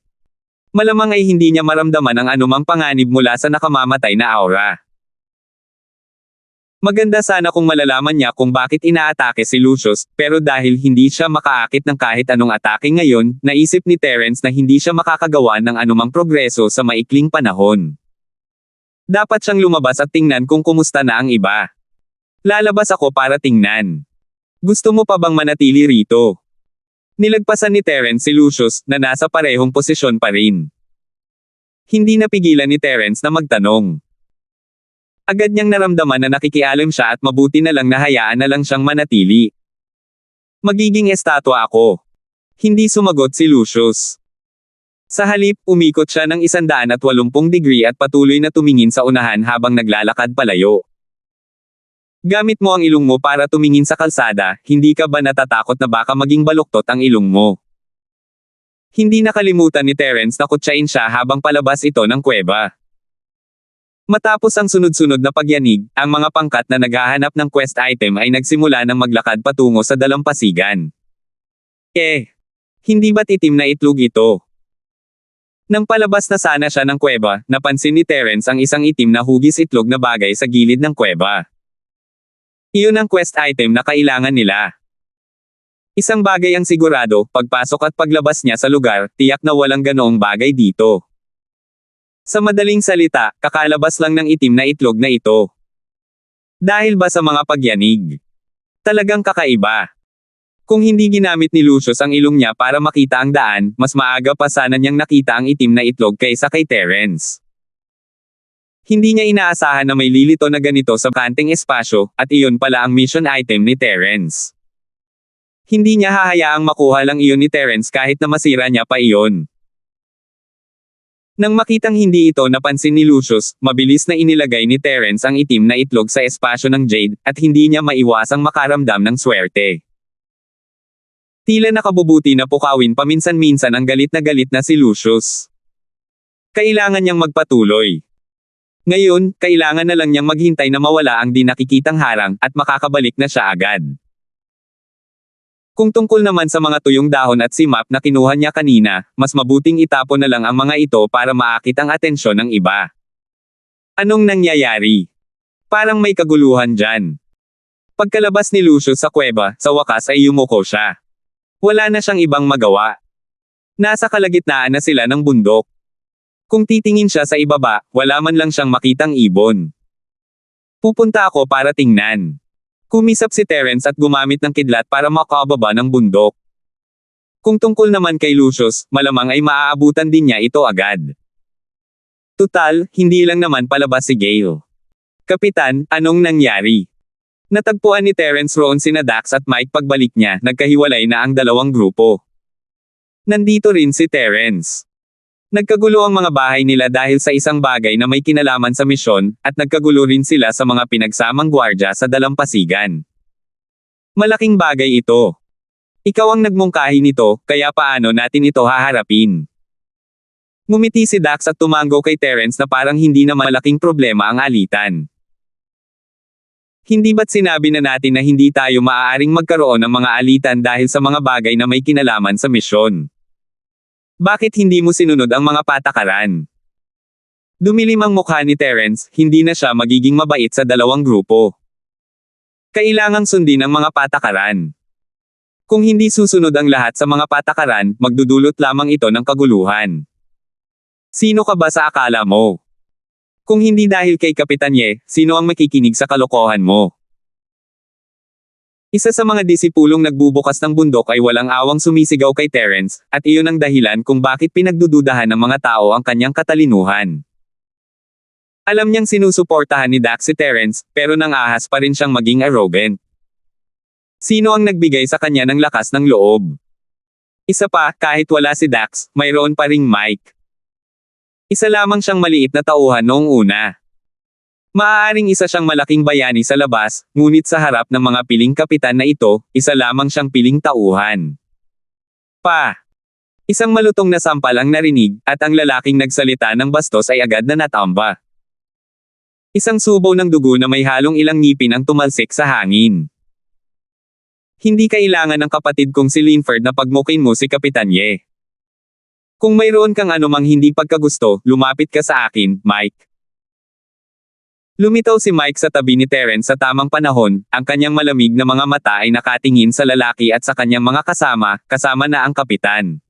Malamang ay hindi niya maramdaman ang anumang panganib mula sa nakamamatay na aura. Maganda sana kung malalaman niya kung bakit inaatake si Lucius, pero dahil hindi siya makaakit ng kahit anong atake ngayon, naisip ni Terence na hindi siya makakagawa ng anumang progreso sa maikling panahon. Dapat siyang lumabas at tingnan kung kumusta na ang iba. Lalabas ako para tingnan. Gusto mo pa bang manatili rito? Nilagpasan ni Terence si Lucius, na nasa parehong posisyon pa rin. Hindi napigilan ni Terence na magtanong. Agad niyang naramdaman na nakikialam siya at mabuti na lang nahayaan na lang siyang manatili. Magiging estatwa ako. Hindi sumagot si Lucius. Sa halip, umikot siya ng 180 degree at patuloy na tumingin sa unahan habang naglalakad palayo. Gamit mo ang ilong mo para tumingin sa kalsada, hindi ka ba natatakot na baka maging baluktot ang ilong mo? Hindi nakalimutan ni Terence na kutsain siya habang palabas ito ng kuweba. Matapos ang sunod-sunod na pagyanig, ang mga pangkat na naghahanap ng quest item ay nagsimula ng maglakad patungo sa dalampasigan. Hindi ba't itim na itlog ito? Nang palabas na sana siya ng kuweba, napansin ni Terence ang isang itim na hugis itlog na bagay sa gilid ng kuweba. Iyon ang quest item na kailangan nila. Isang bagay ang sigurado, pagpasok at paglabas niya sa lugar, tiyak na walang ganoong bagay dito. Sa madaling salita, kakalabas lang ng itim na itlog na ito. Dahil ba sa mga pagyanig? Talagang kakaiba. Kung hindi ginamit ni Lucius ang ilong niya para makita ang daan, mas maaga pa sana niyang nakita ang itim na itlog kaysa kay Terence. Hindi niya inaasahan na may lilito na ganito sa kanting espasyo, at iyon pala ang mission item ni Terence. Hindi niya hahayaang makuha lang iyon ni Terence kahit na masira niya pa iyon. Nang makitang hindi ito napansin ni Lucius, mabilis na inilagay ni Terence ang itim na itlog sa espasyo ng Jade, at hindi niya maiwasang makaramdam ng swerte. Tila nakabubuti na pukawin paminsan-minsan ang galit na si Lucius. Kailangan niyang magpatuloy. Ngayon, kailangan na lang niyang maghintay na mawala ang di nakikitang harang, at makakabalik na siya agad. Kung tungkol naman sa mga tuyong dahon at simap na kinuha niya kanina, mas mabuting itapon na lang ang mga ito para maakit ang atensyon ng iba. Anong nangyayari? Parang may kaguluhan dyan. Pagkalabas ni Lucius sa kuweba, sa wakas ay yumuko siya. Wala na siyang ibang magawa. Nasa kalagitnaan na sila ng bundok. Kung titingin siya sa ibaba, wala man lang siyang makitang ibon. Pupunta ako para tingnan. Kumisap si Terence at gumamit ng kidlat para makababa ng bundok. Kung tungkol naman kay Lucius, malamang ay maaabutan din niya ito agad. Tutal, hindi lang naman palabas si Gale. Kapitan, anong nangyari? Natagpuan ni Terence roon sina Dax at Mike pagbalik niya, nagkahiwalay na ang dalawang grupo. Nandito rin si Terence. Nagkagulo ang mga bahay nila dahil sa isang bagay na may kinalaman sa misyon, at nagkagulo rin sila sa mga pinagsamang gwardya sa dalampasigan. Malaking bagay ito. Ikaw ang nagmungkahi nito, kaya paano natin ito haharapin? Ngumiti si Dax at tumango kay Terence na parang hindi na malaking problema ang alitan. Hindi ba't sinabi na natin na hindi tayo maaaring magkaroon ng mga alitan dahil sa mga bagay na may kinalaman sa misyon? Bakit hindi mo sinunod ang mga patakaran? Dumilim ang mukha ni Terence, hindi na siya magiging mabait sa dalawang grupo. Kailangang sundin ang mga patakaran. Kung hindi susunod ang lahat sa mga patakaran, magdudulot lamang ito ng kaguluhan. Sino ka ba sa akala mo? Kung hindi dahil kay Kapitan Ye, sino ang makikinig sa kalokohan mo? Isa sa mga disipulong nagbubukas ng bundok ay walang awang sumisigaw kay Terence, at iyon ang dahilan kung bakit pinagdududahan ng mga tao ang kanyang katalinuhan. Alam niyang sinusuportahan ni Dax si Terence, pero nang ahas pa rin siyang maging arrogant. Sino ang nagbigay sa kanya ng lakas ng loob? Isa pa, kahit wala si Dax, mayroon pa ring Mike. Isa lamang siyang maliit na tauhan noong una. Maaaring isa siyang malaking bayani sa labas, ngunit sa harap ng mga piling kapitan na ito, isa lamang siyang piling tauhan. Isang malutong na sampal ang narinig, at ang lalaking nagsalita ng bastos ay agad na natamba. Isang subo ng dugo na may halong ilang ngipin ang tumalsik sa hangin. Hindi kailangan ng kapatid kong si Linford na pagmukin mo si Kapitan Ye. Kung mayroon kang anumang hindi pagkagusto, lumapit ka sa akin, Mike. Lumitaw si Mike sa tabi ni Terence sa tamang panahon, ang kanyang malamig na mga mata ay nakatingin sa lalaki at sa kanyang mga kasama na ang kapitan.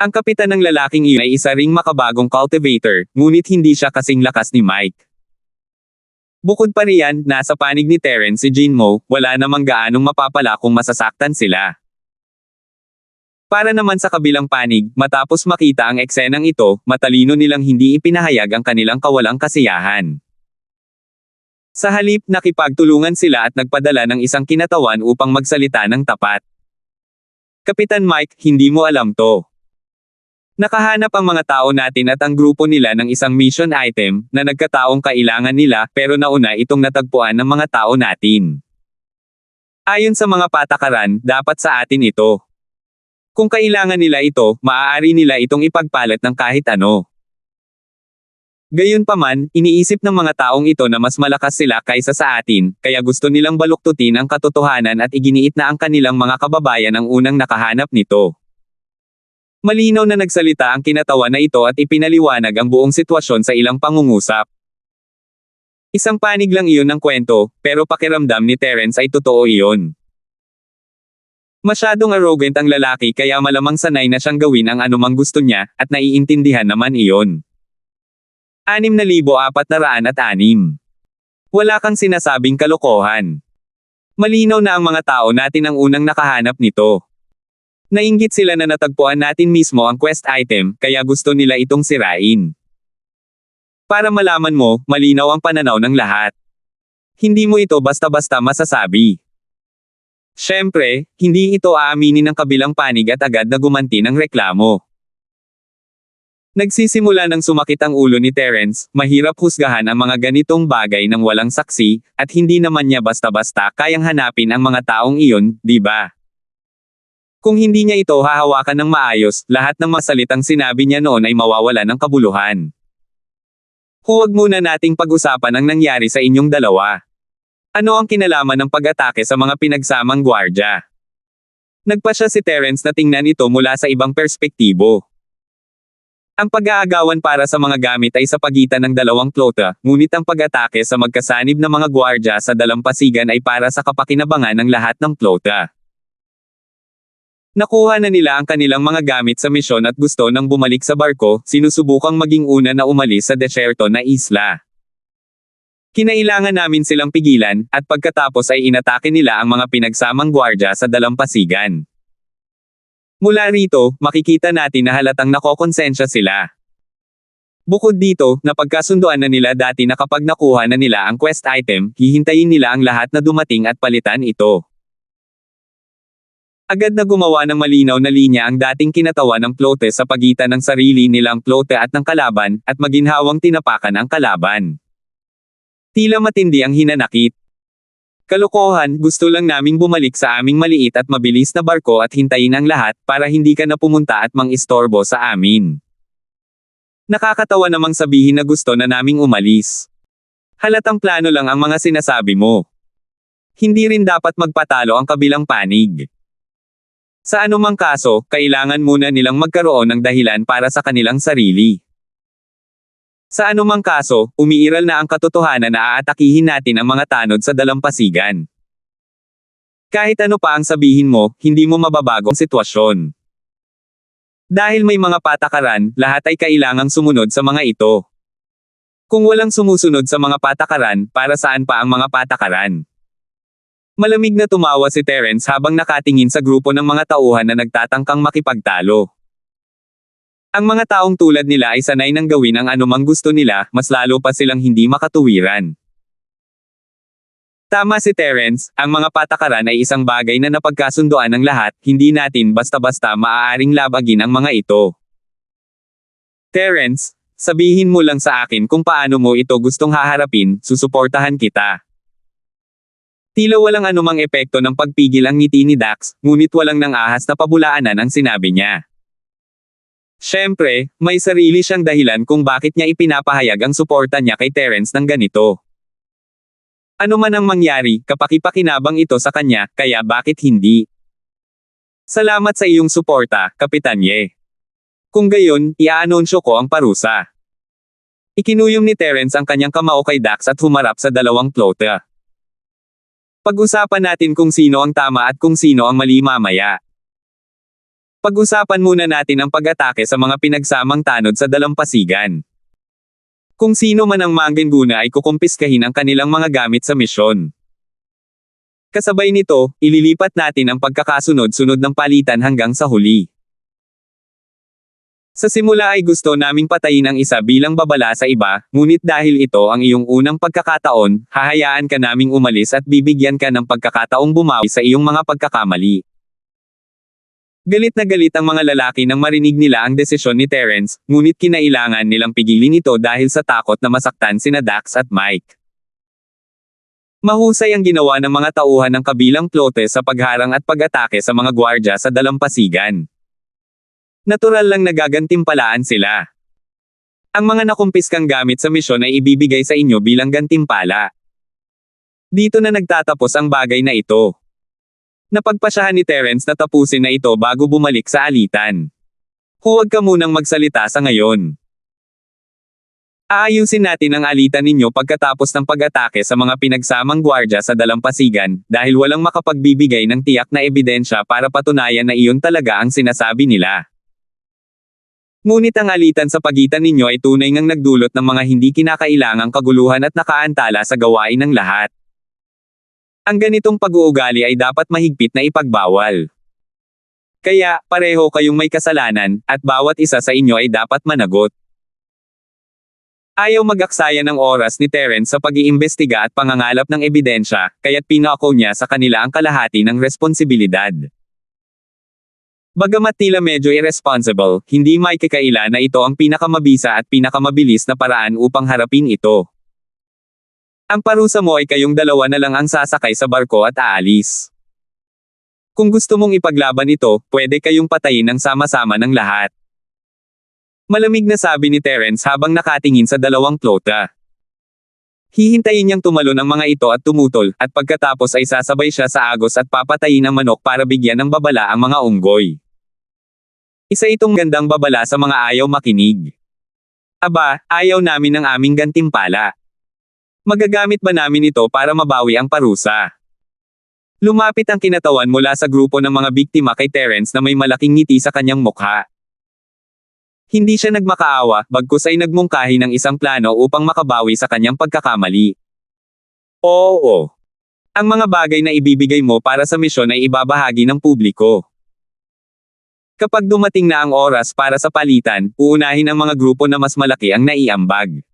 Ang kapitan ng lalaking iyon ay isa ring makabagong cultivator, ngunit hindi siya kasing lakas ni Mike. Bukod pa riyan, nasa panig ni Terence si Jinmo, wala namang gaanong mapapala kung masasaktan sila. Para naman sa kabilang panig, matapos makita ang eksenang ito, matalino nilang hindi ipinahayag ang kanilang kawalang kasiyahan. Sa halip, nakipagtulungan sila at nagpadala ng isang kinatawan upang magsalita ng tapat. Kapitan Mike, hindi mo alam to. Nakahanap ang mga tao natin at ang grupo nila ng isang mission item, na nagkataong kailangan nila, pero nauna itong natagpuan ng mga tao natin. Ayon sa mga patakaran, dapat sa atin ito. Kung kailangan nila ito, maaari nila itong ipagpalit ng kahit ano. Gayunpaman, iniisip ng mga taong ito na mas malakas sila kaysa sa atin, kaya gusto nilang baluktutin ang katotohanan at iginiit na ang kanilang mga kababayan ang unang nakahanap nito. Malinaw na nagsalita ang kinatawan na ito at ipinaliwanag ang buong sitwasyon sa ilang pangungusap. Isang panig lang iyon ng kwento, pero pakiramdam ni Terence ay totoo iyon. Masyadong arrogant ang lalaki kaya malamang sanay na siyang gawin ang anumang gusto niya, at naiintindihan naman iyon. 6,406. Wala kang sinasabing kalokohan. Malinaw na ang mga tao natin ang unang nakahanap nito. Nainggit sila na natagpuan natin mismo ang quest item, kaya gusto nila itong sirain. Para malaman mo, malinaw ang pananaw ng lahat. Hindi mo ito basta-basta masasabi. Siyempre, hindi ito aaminin ng kabilang panig at agad na gumanti ng reklamo. Nagsisimula ng sumakit ang ulo ni Terence, mahirap husgahan ang mga ganitong bagay ng walang saksi, at hindi naman niya basta-basta kayang hanapin ang mga taong iyon, di ba? Kung hindi niya ito hahawakan ng maayos, lahat ng mga salitang sinabi niya noon ay mawawala ng kabuluhan. Huwag muna nating pag-usapan ang nangyari sa inyong dalawa. Ano ang kinalaman ng pag-atake sa mga pinagsamang gwardya? Nagpasya si Terence na tingnan ito mula sa ibang perspektibo. Ang pag-aagawan para sa mga gamit ay sa pagitan ng dalawang flota, ngunit ang pag-atake sa magkasanib na mga gwardya sa dalampasigan ay para sa kapakinabangan ng lahat ng flota. Nakuha na nila ang kanilang mga gamit sa misyon at gusto nang bumalik sa barko, sinusubukang maging una na umalis sa desyerto na isla. Kinailangan namin silang pigilan, at pagkatapos ay inatake nila ang mga pinagsamang gwardya sa dalampasigan. Mula rito, makikita natin na halatang nakokonsensya sila. Bukod dito, napagkasunduan na nila dati na kapag nakuha na nila ang quest item, hihintayin nila ang lahat na dumating at palitan ito. Agad na gumawa ng malinaw na linya ang dating kinatawan ng flote sa pagitan ng sarili nilang flote at ng kalaban, at maginhawang tinapakan ang kalaban. Tila matindi ang hinanakit. Kalokohan, gusto lang naming bumalik sa aming maliit at mabilis na barko at hintayin ang lahat, para hindi ka na pumunta at mang-istorbo sa amin. Nakakatawa namang sabihin na gusto na naming umalis. Halatang plano lang ang mga sinasabi mo. Hindi rin dapat magpatalo ang kabilang panig. Sa anumang kaso, kailangan muna nilang magkaroon ng dahilan para sa kanilang sarili. Sa anumang kaso, umiiral na ang katotohanan na aatakihin natin ang mga tanod sa dalampasigan. Kahit ano pa ang sabihin mo, hindi mo mababago ang sitwasyon. Dahil may mga patakaran, lahat ay kailangang sumunod sa mga ito. Kung walang sumusunod sa mga patakaran, para saan pa ang mga patakaran? Malamig na tumawa si Terence habang nakatingin sa grupo ng mga tauhan na nagtatangkang makipagtalo. Ang mga taong tulad nila ay sanay nang gawin ang anumang gusto nila, mas lalo pa silang hindi makatuwiran. Tama si Terence, ang mga patakaran ay isang bagay na napagkasunduan ng lahat, hindi natin basta-basta maaaring labagin ang mga ito. Terence, sabihin mo lang sa akin kung paano mo ito gustong haharapin, susuportahan kita. Tila walang anumang epekto ng pagpigil ang ngiti ni Dax, ngunit walang nang ahas na pabulaanan ang sinabi niya. Siyempre, may sarili siyang dahilan kung bakit niya ipinapahayag ang suporta niya kay Terence ng ganito. Ano man ang mangyari, kapakipakinabang ito sa kanya, kaya bakit hindi? Salamat sa iyong suporta, Kapitan Ye. Kung gayon, i-aanunsyo ko ang parusa. Ikinuyom ni Terence ang kanyang kamao kay Dax at humarap sa dalawang floater. Pag-usapan natin kung sino ang tama at kung sino ang mali mamaya. Pag-usapan muna natin ang pag-atake sa mga pinagsamang tanod sa dalampasigan. Kung sino man ang manggenguna ay kukumpiskahin ang kanilang mga gamit sa misyon. Kasabay nito, ililipat natin ang pagkakasunod-sunod ng palitan hanggang sa huli. Sa simula ay gusto naming patayin ang isa bilang babala sa iba, ngunit dahil ito ang iyong unang pagkakataon, hahayaan ka naming umalis at bibigyan ka ng pagkakataong bumawi sa iyong mga pagkakamali. Galit na galit ang mga lalaki nang marinig nila ang desisyon ni Terence, ngunit kinailangan nilang pigilin ito dahil sa takot na masaktan sina Dax at Mike. Mahusay ang ginawa ng mga tauhan ng kabilang flote sa pagharang at pag-atake sa mga gwardya sa dalampasigan. Natural lang nagagantimpalaan sila. Ang mga nakumpiskang gamit sa misyon ay ibibigay sa inyo bilang gantimpala. Dito na nagtatapos ang bagay na ito. Napagpasyahan ni Terence na tapusin na ito bago bumalik sa alitan. Huwag ka munang magsalita sa ngayon. Aayusin natin ang alitan ninyo pagkatapos ng pag-atake sa mga pinagsamang gwardya sa dalampasigan, dahil walang makapagbibigay ng tiyak na ebidensya para patunayan na iyon talaga ang sinasabi nila. Ngunit ang alitan sa pagitan ninyo ay tunay ngang nagdulot ng mga hindi kinakailangang kaguluhan at nakaantala sa gawain ng lahat. Ang ganitong pag-uugali ay dapat mahigpit na ipagbawal. Kaya, pareho kayong may kasalanan, at bawat isa sa inyo ay dapat managot. Ayaw mag-aksaya ng oras ni Terence sa pag-iimbestiga at pangangalap ng ebidensya, kaya't pinako niya sa kanila ang kalahati ng responsibilidad. Bagamat tila medyo irresponsible, hindi maikakaila na ito ang pinakamabisa at pinakamabilis na paraan upang harapin ito. Ang parusa mo ay kayong dalawa na lang ang sasakay sa barko at aalis. Kung gusto mong ipaglaban ito, pwede kayong patayin ng sama-sama ng lahat. Malamig na sabi ni Terence habang nakatingin sa dalawang flota. Hihintayin niyang tumalon ang mga ito at tumutol, at pagkatapos ay sasabay siya sa agos at papatayin ang manok para bigyan ng babala ang mga unggoy. Isa itong gandang babala sa mga ayaw makinig. Aba, ayaw namin ng aming gantimpala. Magagamit ba namin ito para mabawi ang parusa? Lumapit ang kinatawan mula sa grupo ng mga biktima kay Terence na may malaking ngiti sa kanyang mukha. Hindi siya nagmakaawa, bagkus ay nagmungkahi ng isang plano upang makabawi sa kanyang pagkakamali. Oo. Ang mga bagay na ibibigay mo para sa misyon ay ibabahagi ng publiko. Kapag dumating na ang oras para sa palitan, uunahin ang mga grupo na mas malaki ang naiambag.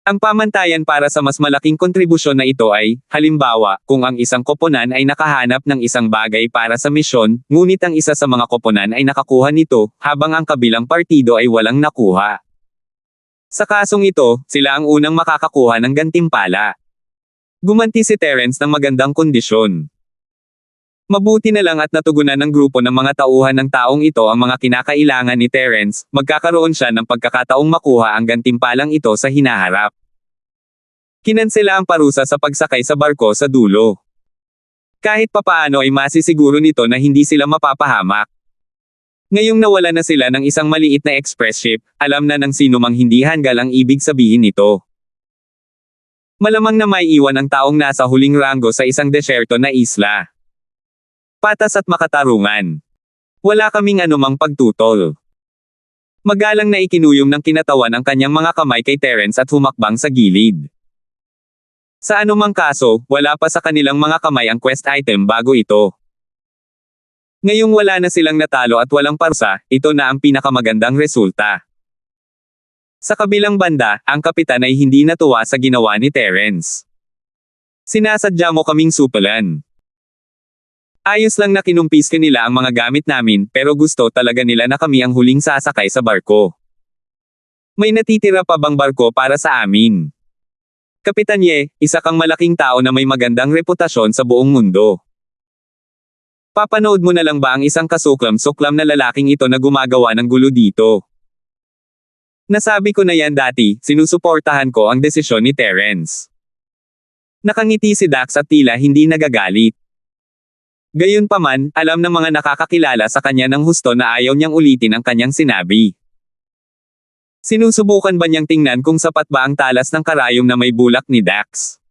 Ang pamantayan para sa mas malaking kontribusyon na ito ay, halimbawa, kung ang isang koponan ay nakahanap ng isang bagay para sa misyon, ngunit ang isa sa mga koponan ay nakakuha nito, habang ang kabilang partido ay walang nakuha. Sa kasong ito, sila ang unang makakakuha ng gantimpala. Gumanti si Terence ng magandang kondisyon. Mabuti na lang at natugunan ng grupo ng mga tauhan ng taong ito ang mga kinakailangan ni Terence, magkakaroon siya ng pagkakataong makuha ang gantimpalang ito sa hinaharap. Kinansela ang parusa sa pagsakay sa barko sa dulo. Kahit papaano ay masisiguro nito na hindi sila mapapahamak. Ngayong nawala na sila ng isang maliit na express ship, alam na ng sino mang hindi hanggal ang ibig sabihin nito. Malamang na may iwan ang taong nasa huling ranggo sa isang desyerto na isla. Patas at makatarungan. Wala kaming anumang pagtutol. Magalang na ikinuyom ng kinatawan ang kanyang mga kamay kay Terence at humakbang sa gilid. Sa anumang kaso, wala pa sa kanilang mga kamay ang quest item bago ito. Ngayong wala na silang natalo at walang parusa, ito na ang pinakamagandang resulta. Sa kabilang banda, ang kapitan ay hindi natuwa sa ginawa ni Terence. Sinasadya mo kaming supalan. Ayos lang na kinumpis ka nila ang mga gamit namin, pero gusto talaga nila na kami ang huling sasakay sa barko. May natitira pa bang barko para sa amin? Kapitan Ye, isa kang malaking tao na may magandang reputasyon sa buong mundo. Papanood mo na lang ba ang isang kasuklam-suklam na lalaking ito na gumagawa ng gulo dito? Nasabi ko na yan dati, sinusuportahan ko ang desisyon ni Terence. Nakangiti si Dax at tila hindi nagagalit. Gayunpaman, alam ng mga nakakakilala sa kanya ng husto na ayaw niyang ulitin ang kanyang sinabi. Sinusubukan ba niyang tingnan kung sapat ba ang talas ng karayom na may bulak ni Dax?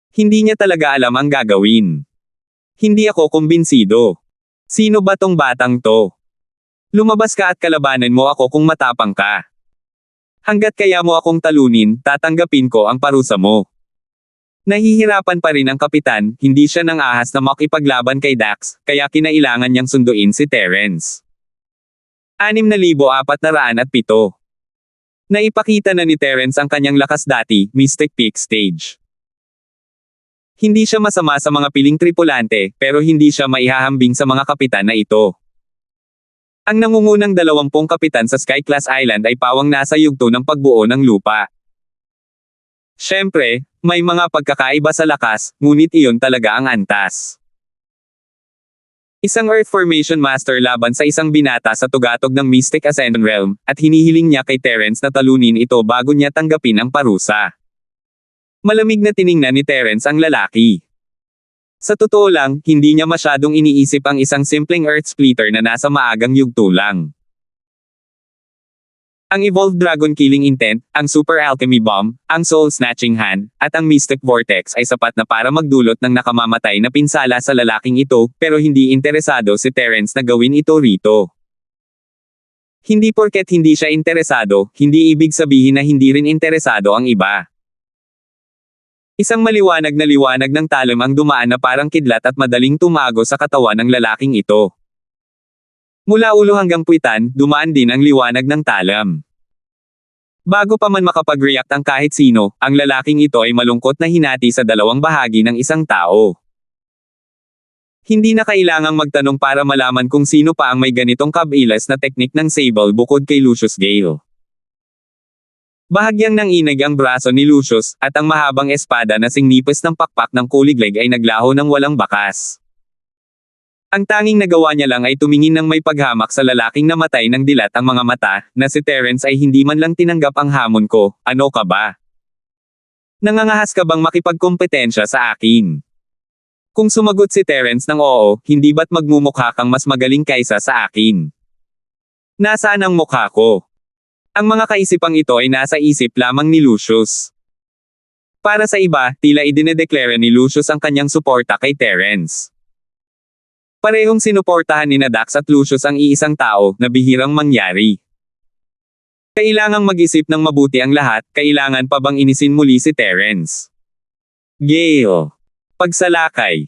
Hindi niya talaga alam ang gagawin. Hindi ako kumbinsido. Sino ba tong batang to? Lumabas ka at kalabanan mo ako kung matapang ka. Hanggat kaya mo akong talunin, tatanggapin ko ang parusa mo. Nahihirapan pa rin ang kapitan, hindi siya nang ahas na makipaglaban kay Dax, kaya kinailangan niyang sunduin si Terence. 6,407. Naipakita na ni Terence ang kanyang lakas dati, Mystic Peak Stage. Hindi siya masama sa mga piling tripulante, pero hindi siya maihahambing sa mga kapitan na ito. Ang nangungunang 20 kapitan sa Sky-class Island ay pawang nasa yugto ng pagbuo ng lupa. Siyempre, may mga pagkakaiba sa lakas, ngunit iyon talaga ang antas. Isang Earth Formation Master laban sa isang binata sa tugatog ng Mystic Ascension Realm, at hinihiling niya kay Terence na talunin ito bago niya tanggapin ang parusa. Malamig na tiningnan ni Terence ang lalaki. Sa totoo lang, hindi niya masyadong iniisip ang isang simpleng Earth Splitter na nasa maagang yugto lang. Ang Evolved Dragon Killing Intent, ang Super Alchemy Bomb, ang Soul Snatching Hand, at ang Mystic Vortex ay sapat na para magdulot ng nakamamatay na pinsala sa lalaking ito, pero hindi interesado si Terence na gawin ito rito. Hindi porket hindi siya interesado, hindi ibig sabihin na hindi rin interesado ang iba. Isang maliwanag na liwanag ng talim ang dumaan na parang kidlat at madaling tumago sa katawan ng lalaking ito. Mula ulo hanggang puwitan, dumaan din ang liwanag ng talam. Bago pa man makapag-react ang kahit sino, ang lalaking ito ay malungkot na hinati sa dalawang bahagi ng isang tao. Hindi na kailangang magtanong para malaman kung sino pa ang may ganitong kabilas na teknik ng Sable bukod kay Lucius Gale. Bahagyang nanginig ang braso ni Lucius, at ang mahabang espada na singnipis ng pakpak ng kuliglig ay naglaho ng walang bakas. Ang tanging nagawa niya lang ay tumingin ng may paghamak sa lalaking namatay ng dilat ang mga mata, na si Terence ay hindi man lang tinanggap ang hamon ko. Ano ka ba? Nangangahas ka bang makipagkompetensya sa akin? Kung sumagot si Terence ng oo, hindi ba't magmumukha kang mas magaling kaysa sa akin? Nasaan ang mukha ko? Ang mga kaisipang ito ay nasa isip lamang ni Lucius. Para sa iba, tila idinedeklara ni Lucius ang kanyang suporta kay Terence. Parehong sinuportahan ni Dax at Lucius ang iisang tao, na bihirang mangyari. Kailangang mag-isip ng mabuti ang lahat, kailangan pa bang inisin muli si Terence? Gale. Pagsalakay.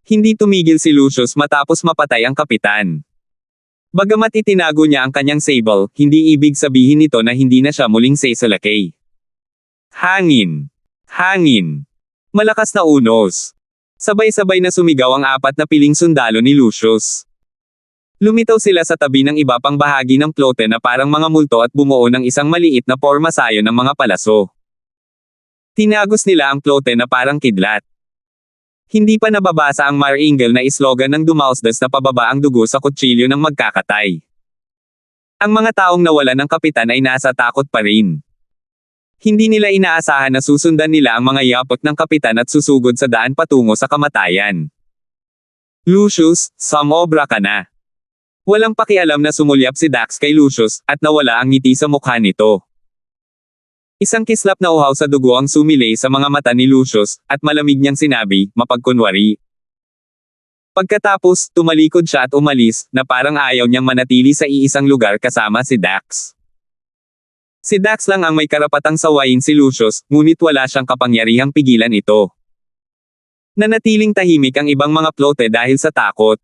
Hindi tumigil si Lucius matapos mapatay ang kapitan. Bagamat itinago niya ang kanyang sable, hindi ibig sabihin nito na hindi na siya muling sasalakay. Hangin. Hangin. Malakas na unos. Sabay-sabay na sumigaw ang apat na piling sundalo ni Lucius. Lumitaw sila sa tabi ng iba pang bahagi ng plote na parang mga multo at bumuo ng isang maliit na pormasayo ng mga palaso. Tinagos nila ang plote na parang kidlat. Hindi pa nababasa ang Maringal na slogan ng Dumausdas na pababa ang dugo sa kutsilyo ng magkakatay. Ang mga taong nawalan ng kapitan ay nasa takot pa rin. Hindi nila inaasahan na susundan nila ang mga yapot ng kapitan at susugod sa daan patungo sa kamatayan. Lucius, sumobra ka na. Walang pakialam na sumulyap si Dax kay Lucius, at nawala ang ngiti sa mukha nito. Isang kislap na uhaw sa dugo ang sumilay sa mga mata ni Lucius, at malamig niyang sinabi, mapagkunwari. Pagkatapos, tumalikod siya at umalis, na parang ayaw niyang manatili sa iisang lugar kasama si Dax. Si Dax lang ang may karapatang sawayin si Lucius, ngunit wala siyang kapangyarihang pigilan ito. Nanatiling tahimik ang ibang mga plote dahil sa takot.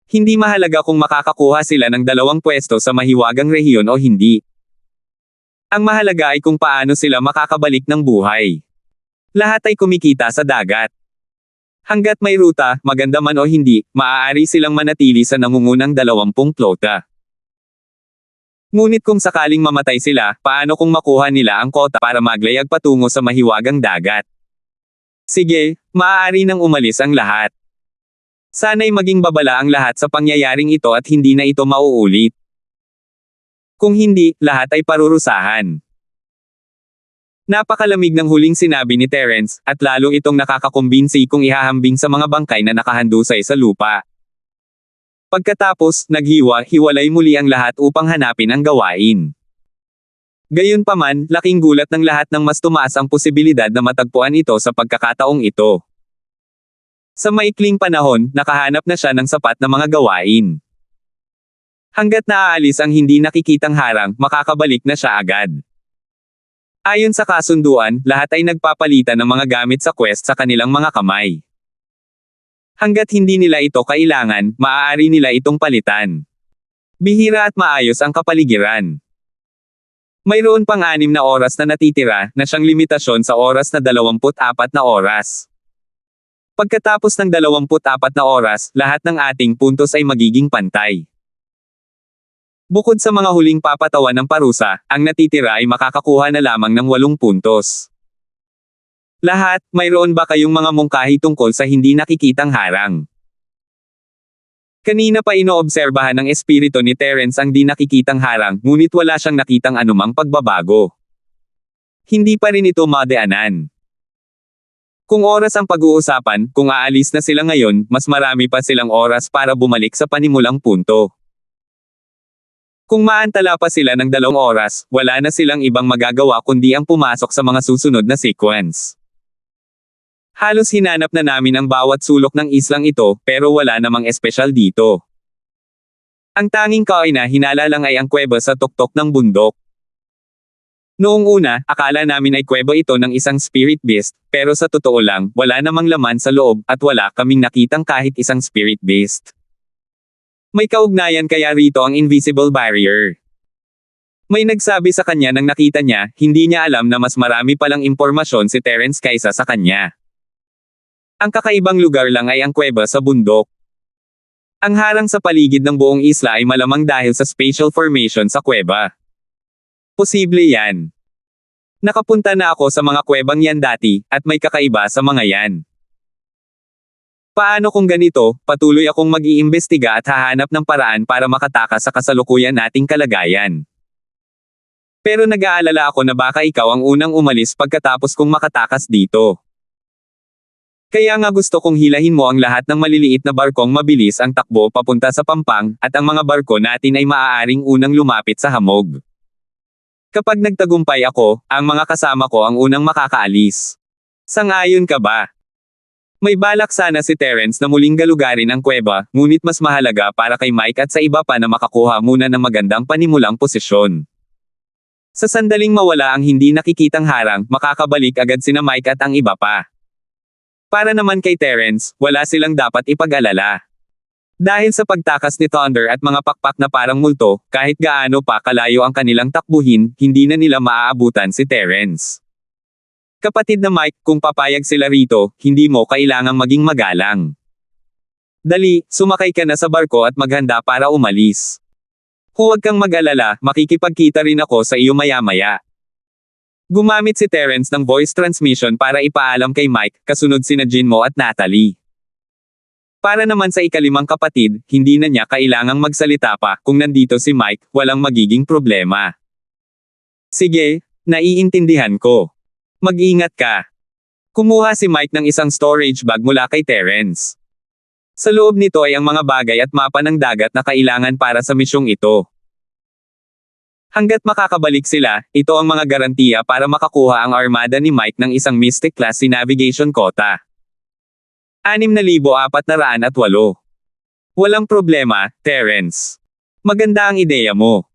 Hindi mahalaga kung makakakuha sila ng 2 pwesto sa mahiwagang rehiyon o hindi. Ang mahalaga ay kung paano sila makakabalik ng buhay. Lahat ay kumikita sa dagat. Hanggat may ruta, maganda man o hindi, maaari silang manatili sa nangungunang 20 plota. Ngunit kung sakaling mamatay sila, paano kung makuha nila ang kota para maglayag patungo sa mahiwagang dagat? Sige, maaari nang umalis ang lahat. Sana'y maging babala ang lahat sa pangyayaring ito at hindi na ito mauulit. Kung hindi, lahat ay parurusahan. Napakalamig ng huling sinabi ni Terence, at lalo itong nakakakumbinsi kung ihahambing sa mga bangkay na nakahandusay sa lupa. Pagkatapos, naghiwa-hiwalay muli ang lahat upang hanapin ang gawain. Gayunpaman, laking gulat ng lahat nang mas tumaas ang posibilidad na matagpuan ito sa pagkakataong ito. Sa maikling panahon, nakahanap na siya ng sapat na mga gawain. Hanggat naaalis ang hindi nakikitang harang, makakabalik na siya agad. Ayon sa kasunduan, lahat ay nagpapalitan ng mga gamit sa quest sa kanilang mga kamay. Hanggat hindi nila ito kailangan, maaari nila itong palitan. Bihira at maayos ang kapaligiran. Mayroon pang 6 na oras na natitira, na siyang limitasyon sa oras na 24 na oras. Pagkatapos ng 24 na oras, lahat ng ating puntos ay magiging pantay. Bukod sa mga huling papatawan ng parusa, ang natitira ay makakakuha na lamang ng 8 puntos. Lahat, mayroon ba kayong mga mungkahi tungkol sa hindi nakikitang harang? Kanina pa inoobserbahan ng espiritu ni Terence ang di nakikitang harang, ngunit wala siyang nakitang anumang pagbabago. Hindi pa rin ito madaanan. Kung oras ang pag-uusapan, kung aalis na sila ngayon, mas marami pa silang oras para bumalik sa panimulang punto. Kung maantala pa sila ng 2 oras, wala na silang ibang magagawa kundi ang pumasok sa mga susunod na sequence. Halos hinanap na namin ang bawat sulok ng islang ito, pero wala namang espesyal dito. Ang tanging kaina hinala lang ay ang kuweba sa tuktok ng bundok. Noong una, akala namin ay kuweba ito ng isang spirit beast, pero sa totoo lang, wala namang laman sa loob, at wala kaming nakitang kahit isang spirit beast. May kaugnayan kaya rito ang invisible barrier. May nagsabi sa kanya nang nakita niya, hindi niya alam na mas marami palang impormasyon si Terence kaysa sa kanya. Ang kakaibang lugar lang ay ang kuweba sa bundok. Ang harang sa paligid ng buong isla ay malamang dahil sa spatial formation sa kuweba. Posible yan. Nakapunta na ako sa mga kuwebang yan dati, at may kakaiba sa mga yan. Paano kung ganito, patuloy akong mag-iimbestiga at hahanap ng paraan para makatakas sa kasalukuyan nating kalagayan. Pero nag-aalala ako na baka ikaw ang unang umalis pagkatapos kong makatakas dito. Kaya nga gusto kong hilahin mo ang lahat ng maliliit na barkong mabilis ang takbo papunta sa Pampang, at ang mga barko natin ay maaaring unang lumapit sa hamog. Kapag nagtagumpay ako, ang mga kasama ko ang unang makakaalis. Sang-ayon ka ba? May balak sana si Terence na muling galugarin ang kuweba, ngunit mas mahalaga para kay Mike at sa iba pa na makakuha muna ng magandang panimulang posisyon. Sa sandaling mawala ang hindi nakikitang harang, makakabalik agad sina Mike at ang iba pa. Para naman kay Terence, wala silang dapat ipag-alala. Dahil sa pagtakas ni Thunder at mga pakpak na parang multo, kahit gaano pa kalayo ang kanilang takbuhin, hindi na nila maaabutan si Terence. Kapatid na Mike, kung papayag sila rito, hindi mo kailangang maging magalang. Dali, sumakay ka na sa barko at maghanda para umalis. Huwag kang mag-alala, makikipagkita rin ako sa iyo maya-maya. Gumamit si Terence ng voice transmission para ipaalam kay Mike, kasunod sina Jinmo at Natalie. Para naman sa ika-5 kapatid, hindi na niya kailangang magsalita pa, kung nandito si Mike, walang magiging problema. Sige, naiintindihan ko. Mag-ingat ka. Kumuha si Mike ng isang storage bag mula kay Terence. Sa loob nito ay ang mga bagay at mapa ng dagat na kailangan para sa misyong ito. Hanggat makakabalik sila, ito ang mga garantiya para makakuha ang armada ni Mike ng isang Mystic Class Navigation quota. 6,408. Walang problema, Terence. Maganda ang ideya mo.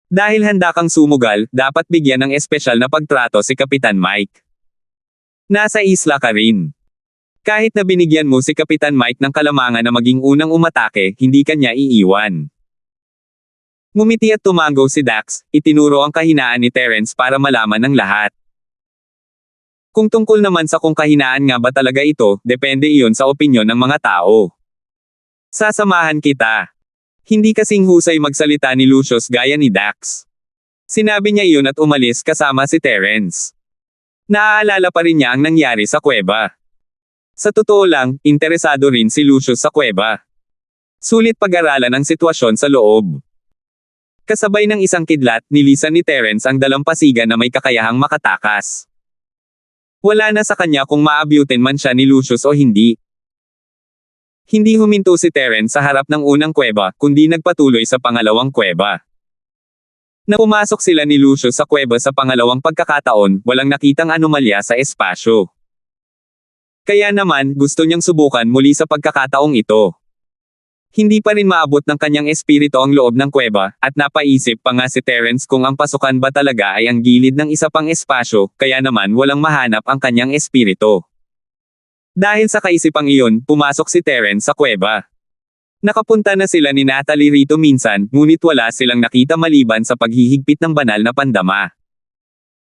Dahil handa kang sumugal, dapat bigyan ng espesyal na pagtrato si Kapitan Mike. Nasa isla ka rin. Kahit na binigyan mo si Kapitan Mike ng kalamangan na maging unang umatake, hindi kanya iiwan. Ngumiti at tumango si Dax, itinuro ang kahinaan ni Terence para malaman ng lahat. Kung tungkol naman sa kung kahinaan nga ba talaga ito, depende iyon sa opinyon ng mga tao. Sasamahan kita. Hindi kasing husay magsalita ni Lucius gaya ni Dax. Sinabi niya iyon at umalis kasama si Terence. Naaalala pa rin niya ang nangyari sa kuweba. Sa totoo lang, interesado rin si Lucius sa kuweba. Sulit pag-aralan ang sitwasyon sa loob. Kasabay ng isang kidlat, nilisan ni Terence ang dalampasigan na may kakayahang makatakas. Wala na sa kanya kung maabutin man siya ni Lucius o hindi. Hindi huminto si Terence sa harap ng unang kuweba, kundi nagpatuloy sa pangalawang kuweba. Na pumasok sila ni Lucius sa kuweba sa pangalawang pagkakataon, walang nakitang anomalya sa espasyo. Kaya naman, gusto niyang subukan muli sa pagkakataong ito. Hindi pa rin maabot ng kanyang espiritu ang loob ng kuweba, at napaisip pa nga si Terence kung ang pasukan ba talaga ay ang gilid ng isa pang espasyo, kaya naman walang mahanap ang kanyang espiritu. Dahil sa kaisipang iyon, pumasok si Terence sa kuweba. Nakapunta na sila ni Natalie rito minsan, ngunit wala silang nakita maliban sa paghihigpit ng banal na pandama.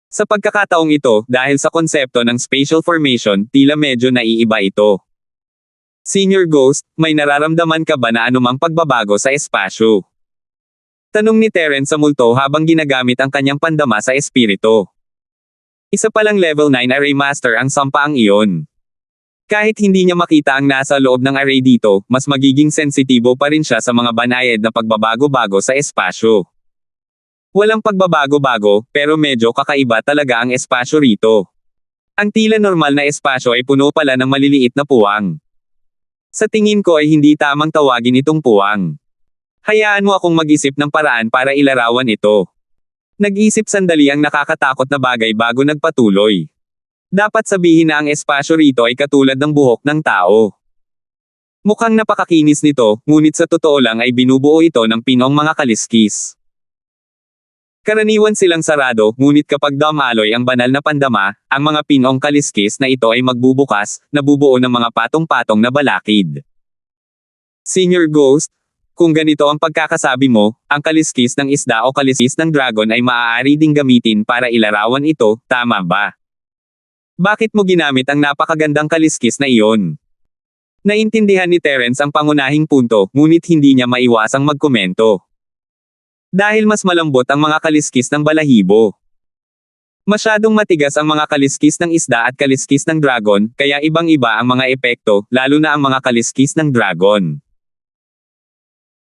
Sa pagkakataong ito, dahil sa konsepto ng spatial formation, tila medyo naiiba ito. Senior Ghost, may nararamdaman ka ba na anumang pagbabago sa espasyo? Tanong ni Terence sa multo habang ginagamit ang kanyang pandama sa espiritu. Isa palang level 9 array master ang sampaang iyon. Kahit hindi niya makita ang nasa loob ng array dito, mas magiging sensitibo pa rin siya sa mga banayad na pagbabago-bago sa espasyo. Walang pagbabago-bago, pero medyo kakaiba talaga ang espasyo rito. Ang tila normal na espasyo ay puno pala ng maliliit na puwang. Sa tingin ko ay hindi tamang tawagin itong puwang. Hayaan mo akong mag-isip ng paraan para ilarawan ito. Nag-isip sandali ang nakakatakot na bagay bago nagpatuloy. Dapat sabihin na ang espasyo rito ay katulad ng buhok ng tao. Mukhang napakakinis nito, ngunit sa totoo lang ay binubuo ito ng pinong mga kaliskis. Karaniwan silang sarado, ngunit kapag dumaloy ang banal na pandama, ang mga pinong kaliskis na ito ay magbubukas, nabubuo ng mga patong-patong na balakid. Senior Ghost, kung ganito ang pagkakasabi mo, ang kaliskis ng isda o kaliskis ng dragon ay maaari ding gamitin para ilarawan ito, tama ba? Bakit mo ginamit ang napakagandang kaliskis na iyon? Naintindihan ni Terence ang pangunahing punto, ngunit hindi niya maiwasang magkomento. Dahil mas malambot ang mga kaliskis ng balahibo. Masyadong matigas ang mga kaliskis ng isda at kaliskis ng dragon, kaya ibang-iba ang mga epekto, lalo na ang mga kaliskis ng dragon.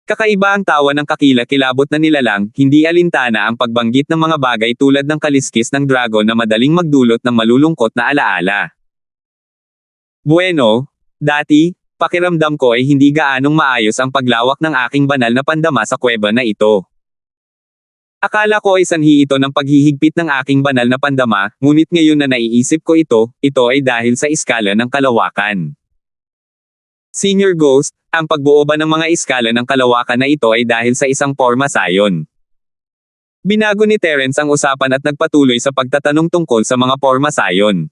Kakaiba ang tawa ng kakilakilabot na nilalang, hindi alintana ang pagbanggit ng mga bagay tulad ng kaliskis ng dragon na madaling magdulot ng malulungkot na alaala. Bueno, dati, pakiramdam ko ay hindi gaanong maayos ang paglawak ng aking banal na pandama sa kuweba na ito. Akala ko ay sanhi ito ng paghihigpit ng aking banal na pandama, ngunit ngayon na naiisip ko ito ay dahil sa iskala ng kalawakan. Senior Ghost, ang pagbuo ba ng mga iskala ng kalawakan na ito ay dahil sa isang forma sayon. Binago ni Terence ang usapan at nagpatuloy sa pagtatanong tungkol sa mga forma sayon.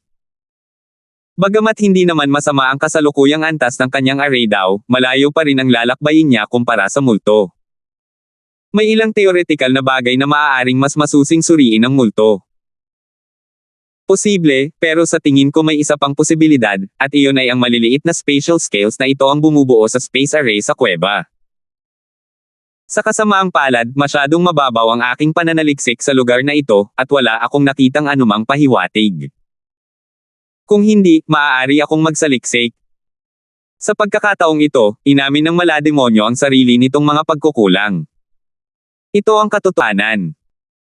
Bagamat hindi naman masama ang kasalukuyang antas ng kanyang array daw, malayo pa rin ang lalakbayin niya kumpara sa multo. May ilang theoretical na bagay na maaaring mas masusing suriin ang multo. Posible, pero sa tingin ko may isa pang posibilidad, at iyon ay ang maliliit na spatial scales na ito ang bumubuo sa space array sa kuweba. Sa kasamaang palad, masyadong mababaw ang aking pananaliksik sa lugar na ito, at wala akong nakitang anumang pahiwatig. Kung hindi, maaari akong magsaliksik. Sa pagkakataong ito, inamin ng malademonyo ang sarili nitong mga pagkukulang. Ito ang katotohanan.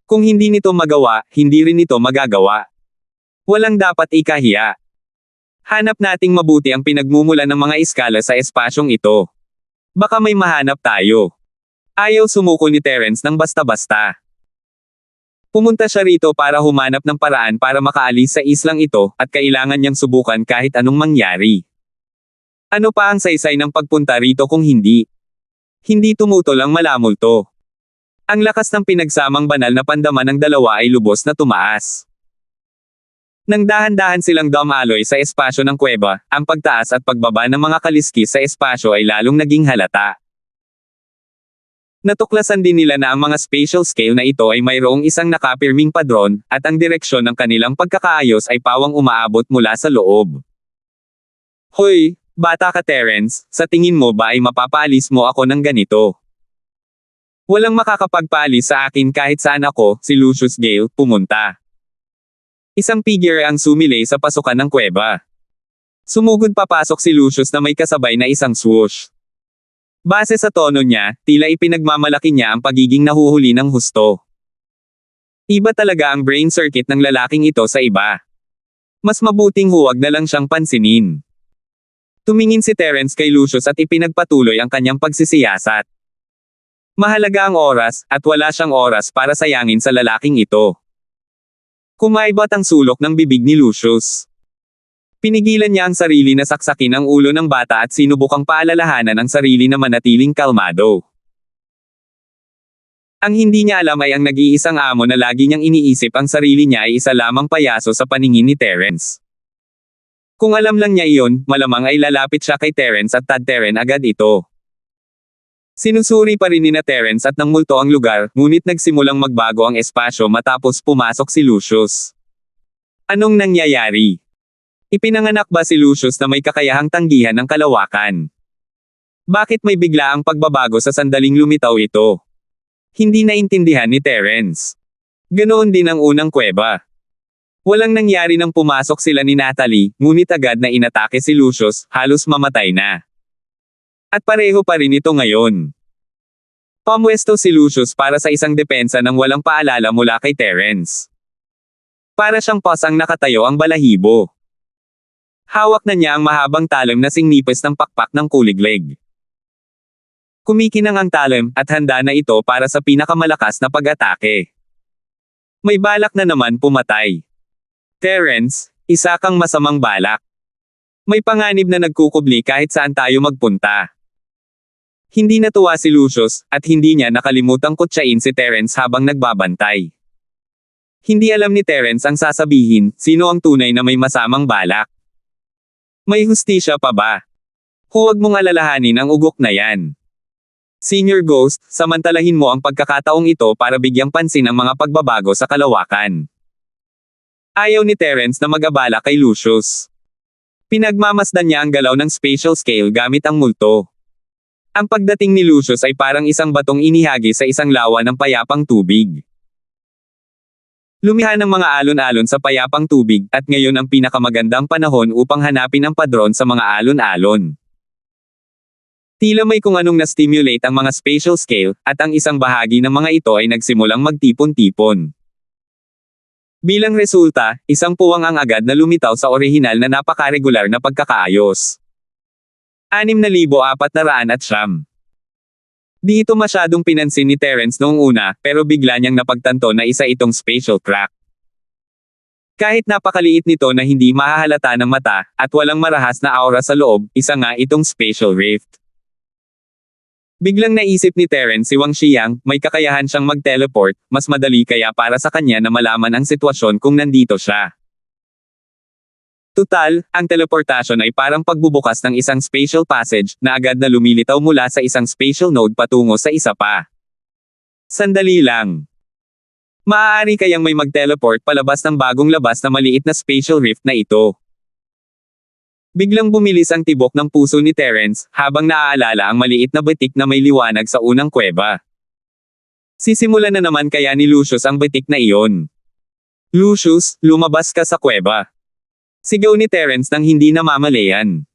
Kung hindi nito magawa, hindi rin ito magagawa. Walang dapat ikahiya. Hanap nating mabuti ang pinagmumulan ng mga iskala sa espasyong ito. Baka may mahanap tayo. Ayaw sumuko ni Terence ng basta-basta. Pumunta siya rito para humanap ng paraan para makaalis sa islang ito, at kailangan niyang subukan kahit anong mangyari. Ano pa ang saysay ng pagpunta rito kung hindi? Hindi tumutol ang malamulto. Ang lakas ng pinagsamang banal na pandaman ng dalawa ay lubos na tumaas. Nang dahan-dahan silang dumaloy sa espasyo ng kuweba, ang pagtaas at pagbaba ng mga kaliskis sa espasyo ay lalong naging halata. Natuklasan din nila na ang mga spatial scale na ito ay mayroong isang nakapirming padron, at ang direksyon ng kanilang pagkakaayos ay pawang umaabot mula sa loob. Hoy, bata ka Terence, sa tingin mo ba ay mapapaalis mo ako ng ganito? Walang makakapagpaalis sa akin kahit saan ako, si Lucius Gale, pumunta. Isang figure ang sumilay sa pasukan ng kuweba. Sumugod papasok si Lucius na may kasabay na isang swoosh. Base sa tono niya, tila ipinagmamalaki niya ang pagiging nahuhuli ng husto. Iba talaga ang brain circuit ng lalaking ito sa iba. Mas mabuting huwag na lang siyang pansinin. Tumingin si Terence kay Lucius at ipinagpatuloy ang kanyang pagsisiyasat. Mahalaga ang oras, at wala siyang oras para sayangin sa lalaking ito. Kumaibot ang sulok ng bibig ni Lucius. Pinigilan niya ang sarili na saksakin ang ulo ng bata at sinubukang paalalahanan ang sarili na manatiling kalmado. Ang hindi niya alam ay ang nag-iisang amo na lagi niyang iniisip ang sarili niya ay isa lamang payaso sa paningin ni Terence. Kung alam lang niya iyon, malamang ay lalapit siya kay Terence at tadteren agad ito. Sinusuri pa rin ni Terence at nang multo ang lugar, ngunit nagsimulang magbago ang espasyo matapos pumasok si Lucius. Anong nangyayari? Ipinanganak ba si Lucius na may kakayahang tanggihan ng kalawakan? Bakit may bigla ang pagbabago sa sandaling lumitaw ito? Hindi naintindihan ni Terence. Ganoon din ang unang kuweba. Walang nangyari nang pumasok sila ni Natalie, ngunit agad na inatake si Lucius, halos mamatay na. At pareho pa rin ito ngayon. Pamwesto si Lucius para sa isang depensa nang walang paalala mula kay Terence. Para siyang pasang nakatayo ang balahibo. Hawak na niya ang mahabang talim na singnipis ng pakpak ng kuliglig. Kumikinang ang talim, at handa na ito para sa pinakamalakas na pag-atake. May balak na naman pumatay. Terence, isa kang masamang balak. May panganib na nagkukubli kahit saan tayo magpunta. Hindi natuwa si Lucius, at hindi niya nakalimutang kutsain si Terence habang nagbabantay. Hindi alam ni Terence ang sasabihin, sino ang tunay na may masamang balak. May hustisya pa ba? Huwag mong alalahanin ang ugok na yan. Senior Ghost, samantalahin mo ang pagkakataong ito para bigyang pansin ang mga pagbabago sa kalawakan. Ayaw ni Terence na mag-abala kay Lucius. Pinagmamasdan niya ang galaw ng spatial scale gamit ang multo. Ang pagdating ni Lucius ay parang isang batong inihagi sa isang lawa ng payapang tubig. Lumihan ng mga alon-alon sa payapang tubig, at ngayon ang pinakamagandang panahon upang hanapin ang padron sa mga alon-alon. Tila may kung anong na-stimulate ang mga spatial scale, at ang isang bahagi ng mga ito ay nagsimulang magtipon-tipon. Bilang resulta, isang puwang ang agad na lumitaw sa orihinal na napakaregular na pagkakaayos. 6,409. Di ito masyadong pinansin ni Terence noong una, pero bigla niyang napagtanto na isa itong spatial crack. Kahit napakaliit nito na hindi mahahalata ng mata, at walang marahas na aura sa loob, isa nga itong spatial rift. Biglang naisip ni Terence si Wang Xiang, may kakayahan siyang mag-teleport, mas madali kaya para sa kanya na malaman ang sitwasyon kung nandito siya. Tutal, ang teleportasyon ay parang pagbubukas ng isang spatial passage na agad na lumilitaw mula sa isang spatial node patungo sa isa pa. Sandali lang. Maaari kayang may mag-teleport palabas ng bagong labas na maliit na spatial rift na ito. Biglang bumilis ang tibok ng puso ni Terence habang naaalala ang maliit na batik na may liwanag sa unang kuweba. Sisimulan na naman kaya ni Lucius ang batik na iyon. Lucius, lumabas ka sa kuweba. Sigaw ni Terence nang hindi namamalayan.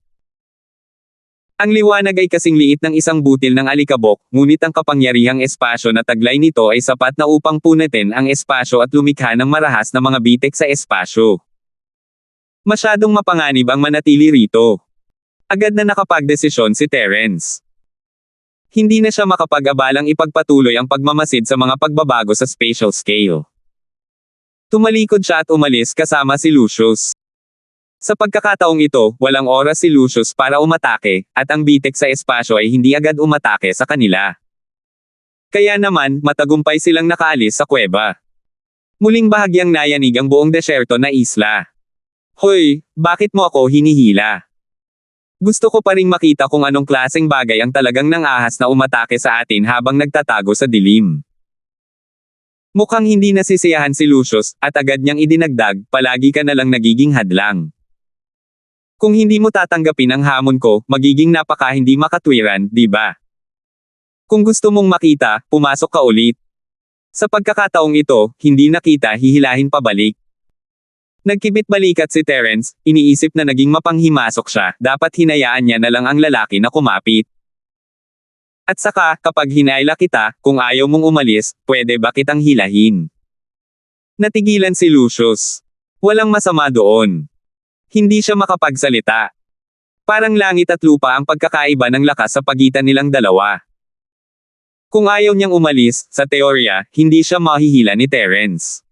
Ang liwanag ay kasing liit ng isang butil ng alikabok, ngunit ang kapangyarihang espasyo na taglay nito ay sapat na upang punatin ang espasyo at lumikha ng marahas na mga bitek sa espasyo. Masyadong mapanganib ang manatili rito. Agad na nakapagdesisyon si Terence. Hindi na siya makapag-abalang ipagpatuloy ang pagmamasid sa mga pagbabago sa spatial scale. Tumalikod siya at umalis kasama si Lucius. Sa pagkakataong ito, walang oras si Lucius para umatake, at ang bitek sa espasyo ay hindi agad umatake sa kanila. Kaya naman, matagumpay silang nakaalis sa kuweba. Muling bahagyang nayanig ang buong desyerto na isla. Hoy, bakit mo ako hinihila? Gusto ko pa ring makita kung anong klaseng bagay ang talagang nang-ahas na umatake sa atin habang nagtatago sa dilim. Mukhang hindi nasisiyahan si Lucius, at agad niyang idinagdag, palagi ka na lang nagiging hadlang. Kung hindi mo tatanggapin ang hamon ko, magiging napaka hindi makatwiran, di ba? Kung gusto mong makita, pumasok ka ulit. Sa pagkakataong ito, hindi nakita, hihilahin pabalik. Nagkibit-balikat si Terence, iniisip na naging mapanghimasok siya, dapat hinayaan niya na lang ang lalaki na kumapit. At saka, kapag hinayla kita, kung ayaw mong umalis, pwede ba kitang hilahin? Natigilan si Lucius. Walang masama doon. Hindi siya makapagsalita. Parang langit at lupa ang pagkakaiba ng lakas sa pagitan nilang dalawa. Kung ayaw niyang umalis, sa teorya, hindi siya mahihila ni Terence.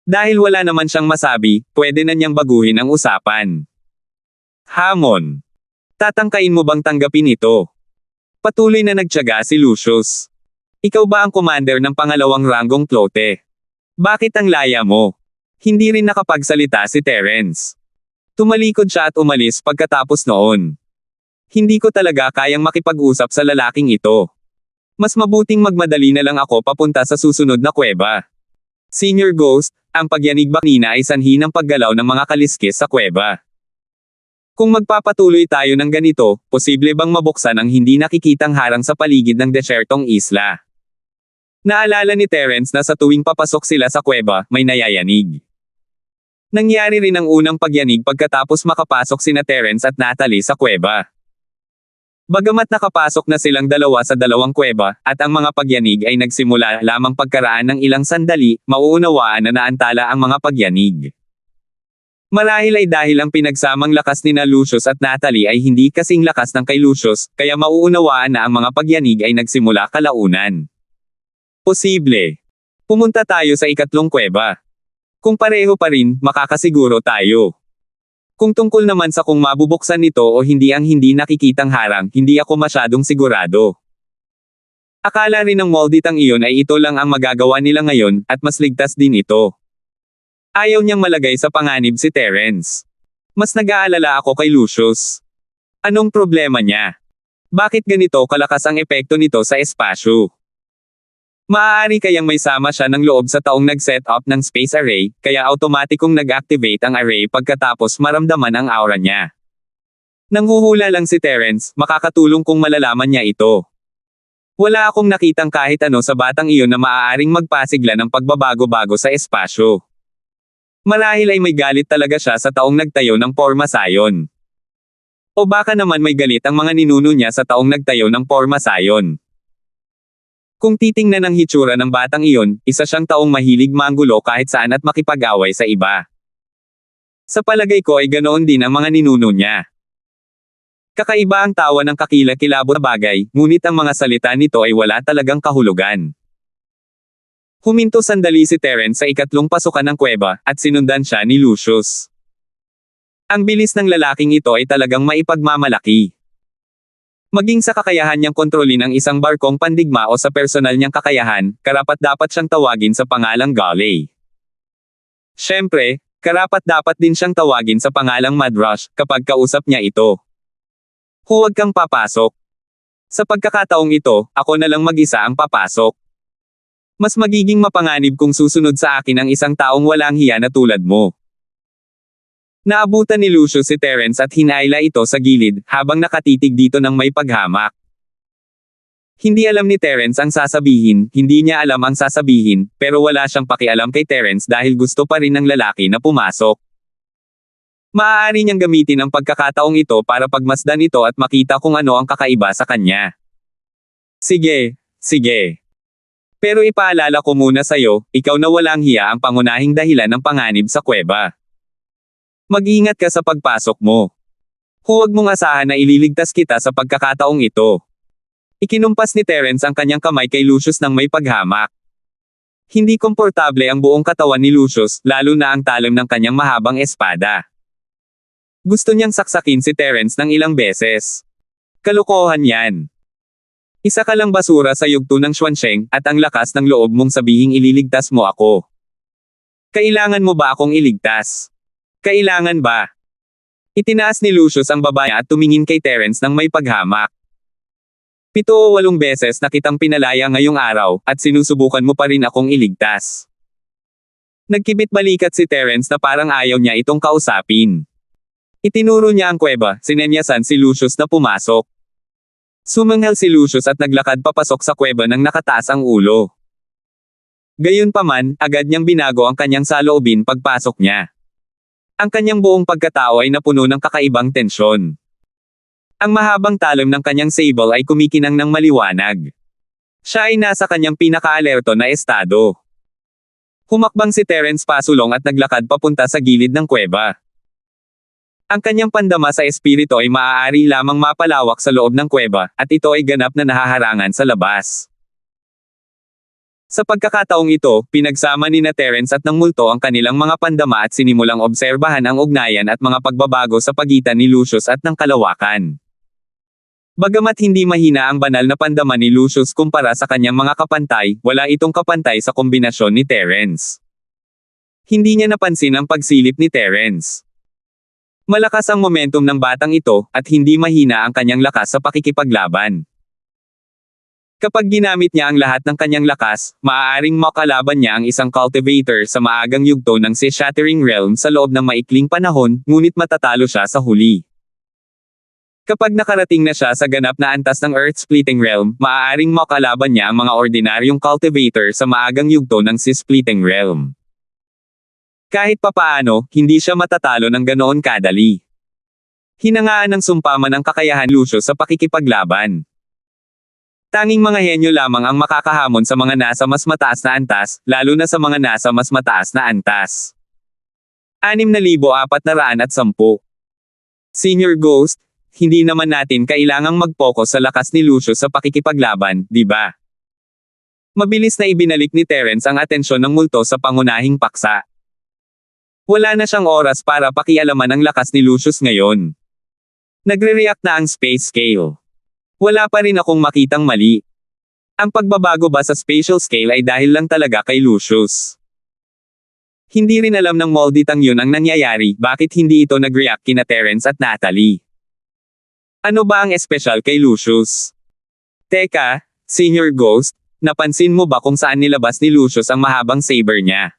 Dahil wala naman siyang masabi, pwede na niyang baguhin ang usapan. Hamon. Tatangkain mo bang tanggapin ito? Patuloy na nagtiyaga si Lucius. Ikaw ba ang commander ng pangalawang ranggong flote? Bakit ang laya mo? Hindi rin nakapagsalita si Terence. Tumalikod siya at umalis pagkatapos noon. Hindi ko talaga kayang makipag-usap sa lalaking ito. Mas mabuting magmadali na lang ako papunta sa susunod na kuweba. Senior Ghost, ang pagyanig baknina ay sanhi ng paggalaw ng mga kaliskis sa kuweba. Kung magpapatuloy tayo ng ganito, posible bang mabuksan ang hindi nakikitang harang sa paligid ng desyertong isla? Naalala ni Terence na sa tuwing papasok sila sa kuweba, may nayayanig. Nangyari rin ang unang pagyanig pagkatapos makapasok sina Terence at Natalie sa kuweba. Bagamat nakapasok na silang dalawa sa dalawang kuweba, at ang mga pagyanig ay nagsimula lamang pagkaraan ng ilang sandali, mauunawaan na naantala ang mga pagyanig. Marahil ay dahil ang pinagsamang lakas ni Lucius at Natalie ay hindi kasing lakas ng kay Lucius, kaya mauunawaan na ang mga pagyanig ay nagsimula kalaunan. Posible. Pumunta tayo sa ikatlong kuweba. Kung pareho pa rin, makakasiguro tayo. Kung tungkol naman sa kung mabubuksan nito o hindi ang hindi nakikitang harang, hindi ako masyadong sigurado. Akala rin ng Molditang iyon ay ito lang ang magagawa nila ngayon, at mas ligtas din ito. Ayaw niyang malagay sa panganib si Terence. Mas nag-aalala ako kay Lucius. Anong problema niya? Bakit ganito kalakas ang epekto nito sa espasyo? Maaari kayang may sama siya ng loob sa taong nag-set up ng space array, kaya automatikong nag-activate ang array pagkatapos maramdaman ang aura niya. Nanghuhula lang si Terence, makakatulong kung malalaman niya ito. Wala akong nakitang kahit ano sa batang iyon na maaaring magpasigla ng pagbabago-bago sa espasyo. Marahil ay may galit talaga siya sa taong nagtayo ng Pormasayon. O baka naman may galit ang mga ninuno niya sa taong nagtayo ng Pormasayon. Kung titingnan ang hitsura ng batang iyon, isa siyang taong mahilig manggulo kahit saan at makipag-away sa iba. Sa palagay ko ay ganoon din ang mga ninuno niya. Kakaiba ang tawa ng kakilakilabot na bagay, ngunit ang mga salita nito ay wala talagang kahulugan. Huminto sandali si Terence sa ikatlong pasukan ng kuweba, at sinundan siya ni Lucius. Ang bilis ng lalaking ito ay talagang maipagmamalaki. Maging sa kakayahan niyang kontrolin ang isang barkong pandigma o sa personal niyang kakayahan, karapat-dapat siyang tawagin sa pangalang Galley. Siyempre, karapat-dapat din siyang tawagin sa pangalang Madrush, kapag kausap niya ito. Huwag kang papasok. Sa pagkakataong ito, ako na lang mag-isa ang papasok. Mas magiging mapanganib kung susunod sa akin ang isang taong walang hiya na tulad mo. Naabutan ni Lucius si Terence at hinayla ito sa gilid, habang nakatitig dito ng may paghamak. Hindi alam ni Terence ang sasabihin, hindi niya alam ang sasabihin, pero wala siyang pakialam kay Terence dahil gusto pa rin ng lalaki na pumasok. Maaari niyang gamitin ang pagkakataong ito para pagmasdan ito at makita kung ano ang kakaiba sa kanya. Sige, sige. Pero ipaalala ko muna sa'yo, ikaw na walang hiya ang pangunahing dahilan ng panganib sa kuweba. Mag-ingat ka sa pagpasok mo. Huwag mong asahan na ililigtas kita sa pagkakataong ito. Ikinumpas ni Terence ang kanyang kamay kay Lucius nang may paghamak. Hindi komportable ang buong katawan ni Lucius, lalo na ang talim ng kanyang mahabang espada. Gusto niyang saksakin si Terence ng ilang beses. Kalokohan yan. Isa ka lang basura sa yugto ng Xuanzeng, at ang lakas ng loob mong sabihing ililigtas mo ako. Kailangan mo ba akong iligtas? Kailangan ba? Itinaas ni Lucius ang babae at tumingin kay Terence ng may paghamak. 7 o 8 beses na kitang pinalaya ngayong araw, at sinusubukan mo pa rin akong iligtas. Nagkibit-balikat si Terence na parang ayaw niya itong kausapin. Itinuro niya ang kuweba, sinenyasan si Lucius na pumasok. Sumanghel si Lucius at naglakad papasok sa kuweba nang nakataas ang ulo. Gayunpaman, agad niyang binago ang kanyang saloobin pagpasok niya. Ang kanyang buong pagkatao ay napuno ng kakaibang tensyon. Ang mahabang talim ng kanyang sable ay kumikinang ng maliwanag. Siya ay nasa kanyang pinaka-alerto na estado. Humakbang si Terence pasulong at naglakad papunta sa gilid ng kuweba. Ang kanyang pandama sa espiritu ay maaari lamang mapalawak sa loob ng kuweba, at ito ay ganap na nahaharangan sa labas. Sa pagkakataong ito, pinagsama ni Terence at ng multo ang kanilang mga pandama at sinimulang obserbahan ang ugnayan at mga pagbabago sa pagitan ni Lucius at ng kalawakan. Bagamat hindi mahina ang banal na pandama ni Lucius kumpara sa kanyang mga kapantay, wala itong kapantay sa kombinasyon ni Terence. Hindi niya napansin ang pagsilip ni Terence. Malakas ang momentum ng batang ito, at hindi mahina ang kanyang lakas sa pakikipaglaban. Kapag ginamit niya ang lahat ng kanyang lakas, maaaring makalaban niya ang isang cultivator sa maagang yugto ng Sea-Shattering Realm sa loob ng maikling panahon, ngunit matatalo siya sa huli. Kapag nakarating na siya sa ganap na antas ng Earth-Splitting Realm, maaaring makalaban niya ang mga ordinaryong cultivator sa maagang yugto ng Sea-Splitting Realm. Kahit papaano, hindi siya matatalo ng ganoon kadali. Hinangaan ng sumpaman ang kakayahan Lucius sa pakikipaglaban. Tanging mga henyo lamang ang makakahamon sa mga nasa mas mataas na antas, lalo na sa mga nasa mas mataas na antas. 6,410. Senior Ghost, hindi naman natin kailangang mag-focus sa lakas ni Lucius sa pakikipaglaban, di ba? Mabilis na ibinalik ni Terence ang atensyon ng multo sa pangunahing paksa. Wala na siyang oras para pakialaman ang lakas ni Lucius ngayon. Nagre-react na ang space scale. Wala pa rin akong makitang mali. Ang pagbabago ba sa spatial scale ay dahil lang talaga kay Lucius. Hindi rin alam ng Molditang yun ang nangyayari, bakit hindi ito nag-react kina Terence at Natalie. Ano ba ang espesyal kay Lucius? Teka, Senior Ghost, napansin mo ba kung saan nilabas ni Lucius ang mahabang saber niya?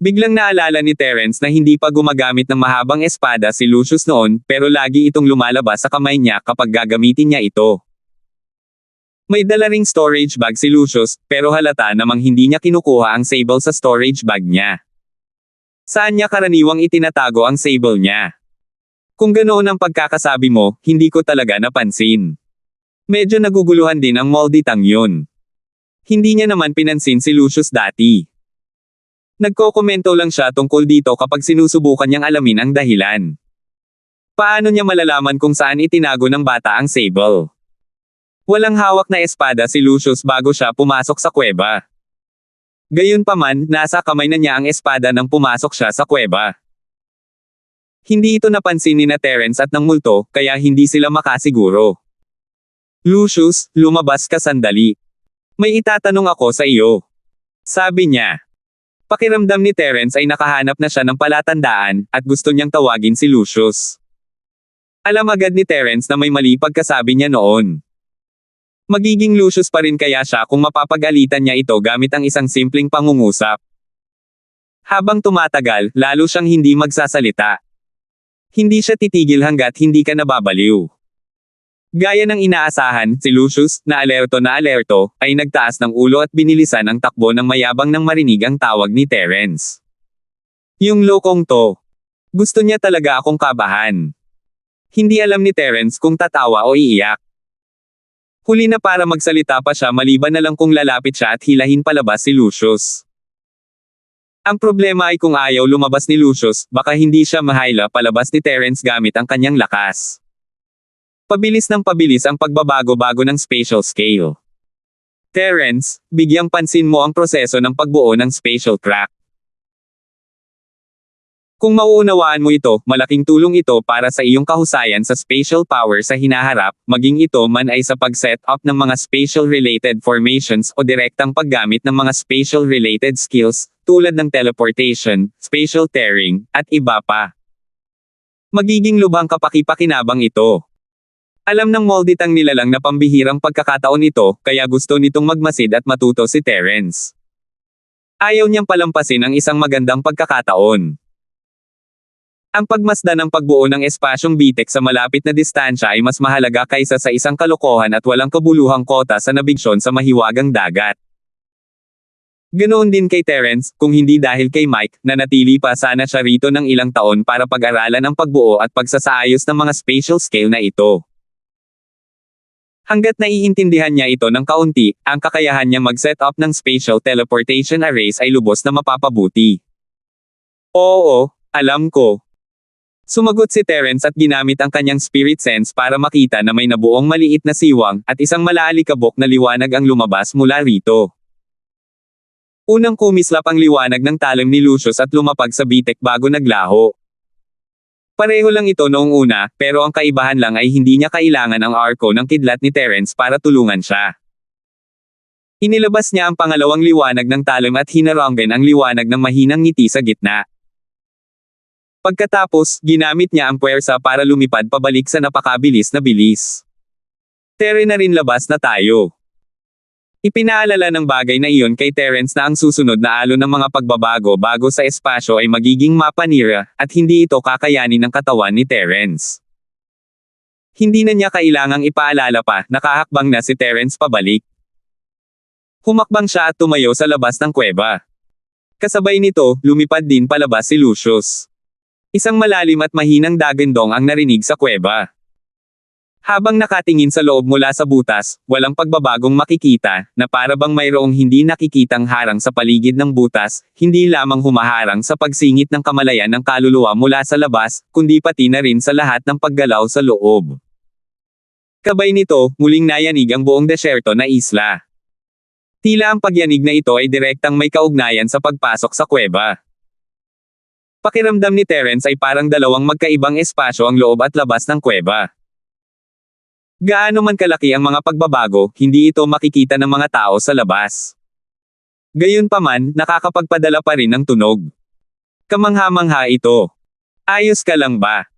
Biglang naalala ni Terence na hindi pa gumagamit ng mahabang espada si Lucius noon, pero lagi itong lumalabas sa kamay niya kapag gagamitin niya ito. May dala ring storage bag si Lucius, pero halata namang hindi niya kinukuha ang sable sa storage bag niya. Saan niya karaniwang itinatago ang sable niya? Kung ganoon ang pagkakasabi mo, hindi ko talaga napansin. Medyo naguguluhan din ang Molditang yun. Hindi niya naman pinansin si Lucius dati. Nagkokomento lang siya tungkol dito kapag sinusubukan niyang alamin ang dahilan. Paano niya malalaman kung saan itinago ng bata ang sable? Walang hawak na espada si Lucius bago siya pumasok sa kuweba. Gayunpaman, nasa kamay na niya ang espada nang pumasok siya sa kuweba. Hindi ito napansin ni Terence at ng multo, kaya hindi sila makasiguro. Lucius, lumabas ka sandali. May itatanong ako sa iyo. Sabi niya. Pakiramdam ni Terence ay nakahanap na siya ng palatandaan, at gusto niyang tawagin si Lucius. Alam agad ni Terence na may mali pagkasabi niya noon. Magiging Lucius pa rin kaya siya kung mapapagalitan niya ito gamit ang isang simpleng pangungusap. Habang tumatagal, lalo siyang hindi magsasalita. Hindi siya titigil hanggat hindi ka nababaliw. Gaya ng inaasahan, si Lucius, na alerto, ay nagtaas ng ulo at binilisan ang takbo ng mayabang nang marinig ang tawag ni Terence. Yung lokong to. Gusto niya talaga akong kabahan. Hindi alam ni Terence kung tatawa o iiyak. Huli na para magsalita pa siya maliban na lang kung lalapit siya at hilahin palabas si Lucius. Ang problema ay kung ayaw lumabas ni Lucius, baka hindi siya mahayla palabas ni Terence gamit ang kanyang lakas. Pabilis ng pabilis ang pagbabago-bago ng spatial scale. Terence, bigyang pansin mo ang proseso ng pagbuo ng spatial crack. Kung mauunawaan mo ito, malaking tulong ito para sa iyong kahusayan sa spatial power sa hinaharap, maging ito man ay sa pag-set up ng mga spatial-related formations o direktang paggamit ng mga spatial-related skills, tulad ng teleportation, spatial tearing, at iba pa. Magiging lubhang kapaki-pakinabang ito. Alam ng Moldit ang nilalang na pambihirang pagkakataon ito, kaya gusto nitong magmasid at matuto si Terence. Ayaw niyang palampasin ang isang magandang pagkakataon. Ang pagmasdan ng pagbuo ng espasyong bitek sa malapit na distansya ay mas mahalaga kaysa sa isang kalokohan at walang kabuluhang kota sa nabigsyon sa mahiwagang dagat. Ganoon din kay Terence, kung hindi dahil kay Mike, nanatili pa sana siya rito ng ilang taon para pag-aralan ang pagbuo at pagsasaayos ng mga spatial scale na ito. Hanggat naiintindihan niya ito ng kaunti, ang kakayahan niya mag-set up ng spatial teleportation arrays ay lubos na mapapabuti. Oo, alam ko. Sumagot si Terence at ginamit ang kanyang spirit sense para makita na may nabuong maliit na siwang, at isang malaalikabok na liwanag ang lumabas mula rito. Unang kumislap ang liwanag ng talim ni Lucius at lumapag sa bitek bago naglaho. Pareho lang ito noong una, pero ang kaibahan lang ay hindi niya kailangan ang arko ng kidlat ni Terence para tulungan siya. Inilabas niya ang pangalawang liwanag ng talim at hinaranggan ang liwanag ng mahinang ngiti sa gitna. Pagkatapos, ginamit niya ang puwersa para lumipad pabalik sa napakabilis na bilis. Tere na rin labas na tayo. Ipinaalala ng bagay na iyon kay Terence na ang susunod na alon ng mga pagbabago bago sa espasyo ay magiging mapanira, at hindi ito kakayanin ng katawan ni Terence. Hindi na niya kailangang ipaalala pa, nakahakbang na si Terence pabalik. Humakbang siya at tumayo sa labas ng kuweba. Kasabay nito, lumipad din palabas si Lucius. Isang malalim at mahinang dagandong ang narinig sa kuweba. Habang nakatingin sa loob mula sa butas, walang pagbabagong makikita, na para bang mayroong hindi nakikitang harang sa paligid ng butas, hindi lamang humaharang sa pagsingit ng kamalayan ng kaluluwa mula sa labas, kundi pati na rin sa lahat ng paggalaw sa loob. Kabay nito, muling nayanig ang buong desyerto na isla. Tila ang pagyanig na ito ay direktang may kaugnayan sa pagpasok sa kuweba. Pakiramdam ni Terence ay parang dalawang magkaibang espasyo ang loob at labas ng kuweba. Gaano man kalaki ang mga pagbabago, hindi ito makikita ng mga tao sa labas. Gayunpaman, nakakapagpadala pa rin ng tunog. Kamangha-mangha ito. Ayos ka lang ba?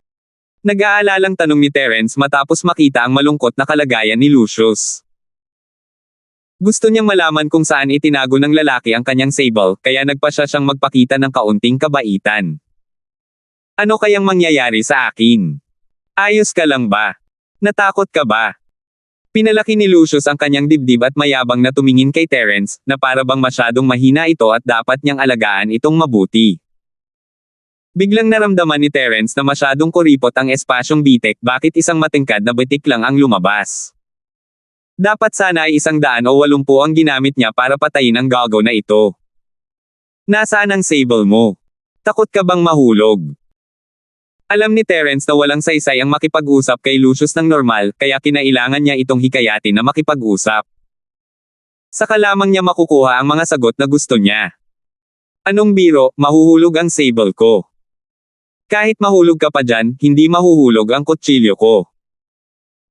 Nag-aalalang tanong ni Terence matapos makita ang malungkot na kalagayan ni Lucius. Gusto niyang malaman kung saan itinago ng lalaki ang kanyang sable, kaya nagpasya siyang magpakita ng kaunting kabaitan. Ano kayang mangyayari sa akin? Ayos ka lang ba? Natakot ka ba? Pinalaki ni Lucius ang kanyang dibdib at mayabang na tumingin kay Terence, na para bang masyadong mahina ito at dapat niyang alagaan itong mabuti. Biglang naramdaman ni Terence na masyadong kuripot ang espasyong bitek, bakit isang matingkad na bitik lang ang lumabas. Dapat sana ay 180 ang ginamit niya para patayin ang gago na ito. Nasaan ang sable mo? Takot ka bang mahulog? Alam ni Terence na walang saysay ang makipag-usap kay Lucius ng normal, kaya kinailangan niya itong hikayatin na makipag-usap. Saka lamang niya makukuha ang mga sagot na gusto niya. Anong biro, mahuhulog ang sable ko. Kahit mahulog ka pa dyan, hindi mahuhulog ang kutsilyo ko.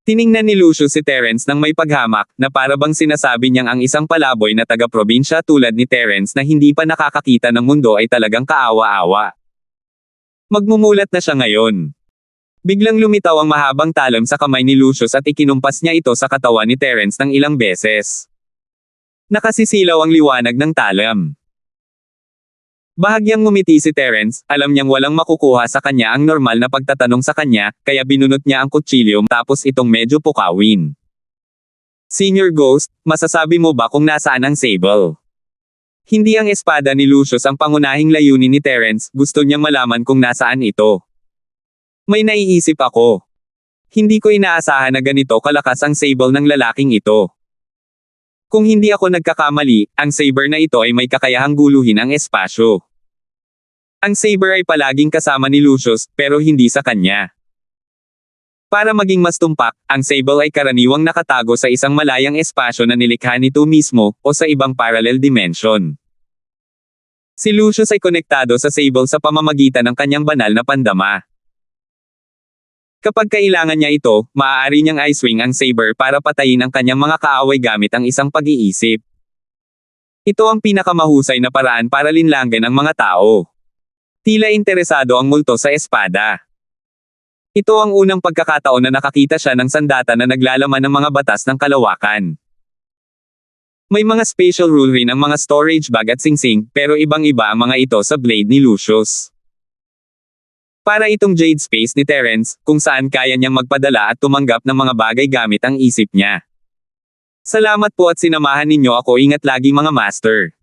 Tiningnan ni Lucius si Terence nang may paghamak, na para bang sinasabi niyang ang isang palaboy na taga-probinsya tulad ni Terence na hindi pa nakakakita ng mundo ay talagang kaawa-awa. Magmumulat na siya ngayon. Biglang lumitaw ang mahabang talam sa kamay ni Lucius at ikinumpas niya ito sa katawan ni Terence ng ilang beses. Nakasisilaw ang liwanag ng talam. Bahagyang ngumiti si Terence, alam niyang walang makukuha sa kanya ang normal na pagtatanong sa kanya, kaya binunot niya ang kutsilyo tapos itong medyo pukawin. Senior Ghost, masasabi mo ba kung nasaan ang sable? Hindi ang espada ni Lucius ang pangunahing layunin ni Terence, gusto niyang malaman kung nasaan ito. May naiisip ako. Hindi ko inaasahan na ganito kalakas ang sable ng lalaking ito. Kung hindi ako nagkakamali, ang saber na ito ay may kakayahang guluhin ang espasyo. Ang saber ay palaging kasama ni Lucius, pero hindi sa kanya. Para maging mas tumpak, ang sable ay karaniwang nakatago sa isang malayang espasyo na nilikha nito mismo, o sa ibang parallel dimension. Si Lucius ay konektado sa Sable sa pamamagitan ng kanyang banal na pandama. Kapag kailangan niya ito, maaari niyang i-swing ang saber para patayin ang kanyang mga kaaway gamit ang isang pag-iisip. Ito ang pinakamahusay na paraan para linlangin ang mga tao. Tila interesado ang multo sa espada. Ito ang unang pagkakataon na nakakita siya ng sandata na naglalaman ng mga batas ng kalawakan. May mga special rule rin ang mga storage bag at singsing, pero ibang-iba ang mga ito sa blade ni Lucius. Para itong Jade Space ni Terence, kung saan kaya niyang magpadala at tumanggap ng mga bagay gamit ang isip niya. Salamat po at sinamahan ninyo ako, ingat lagi mga master.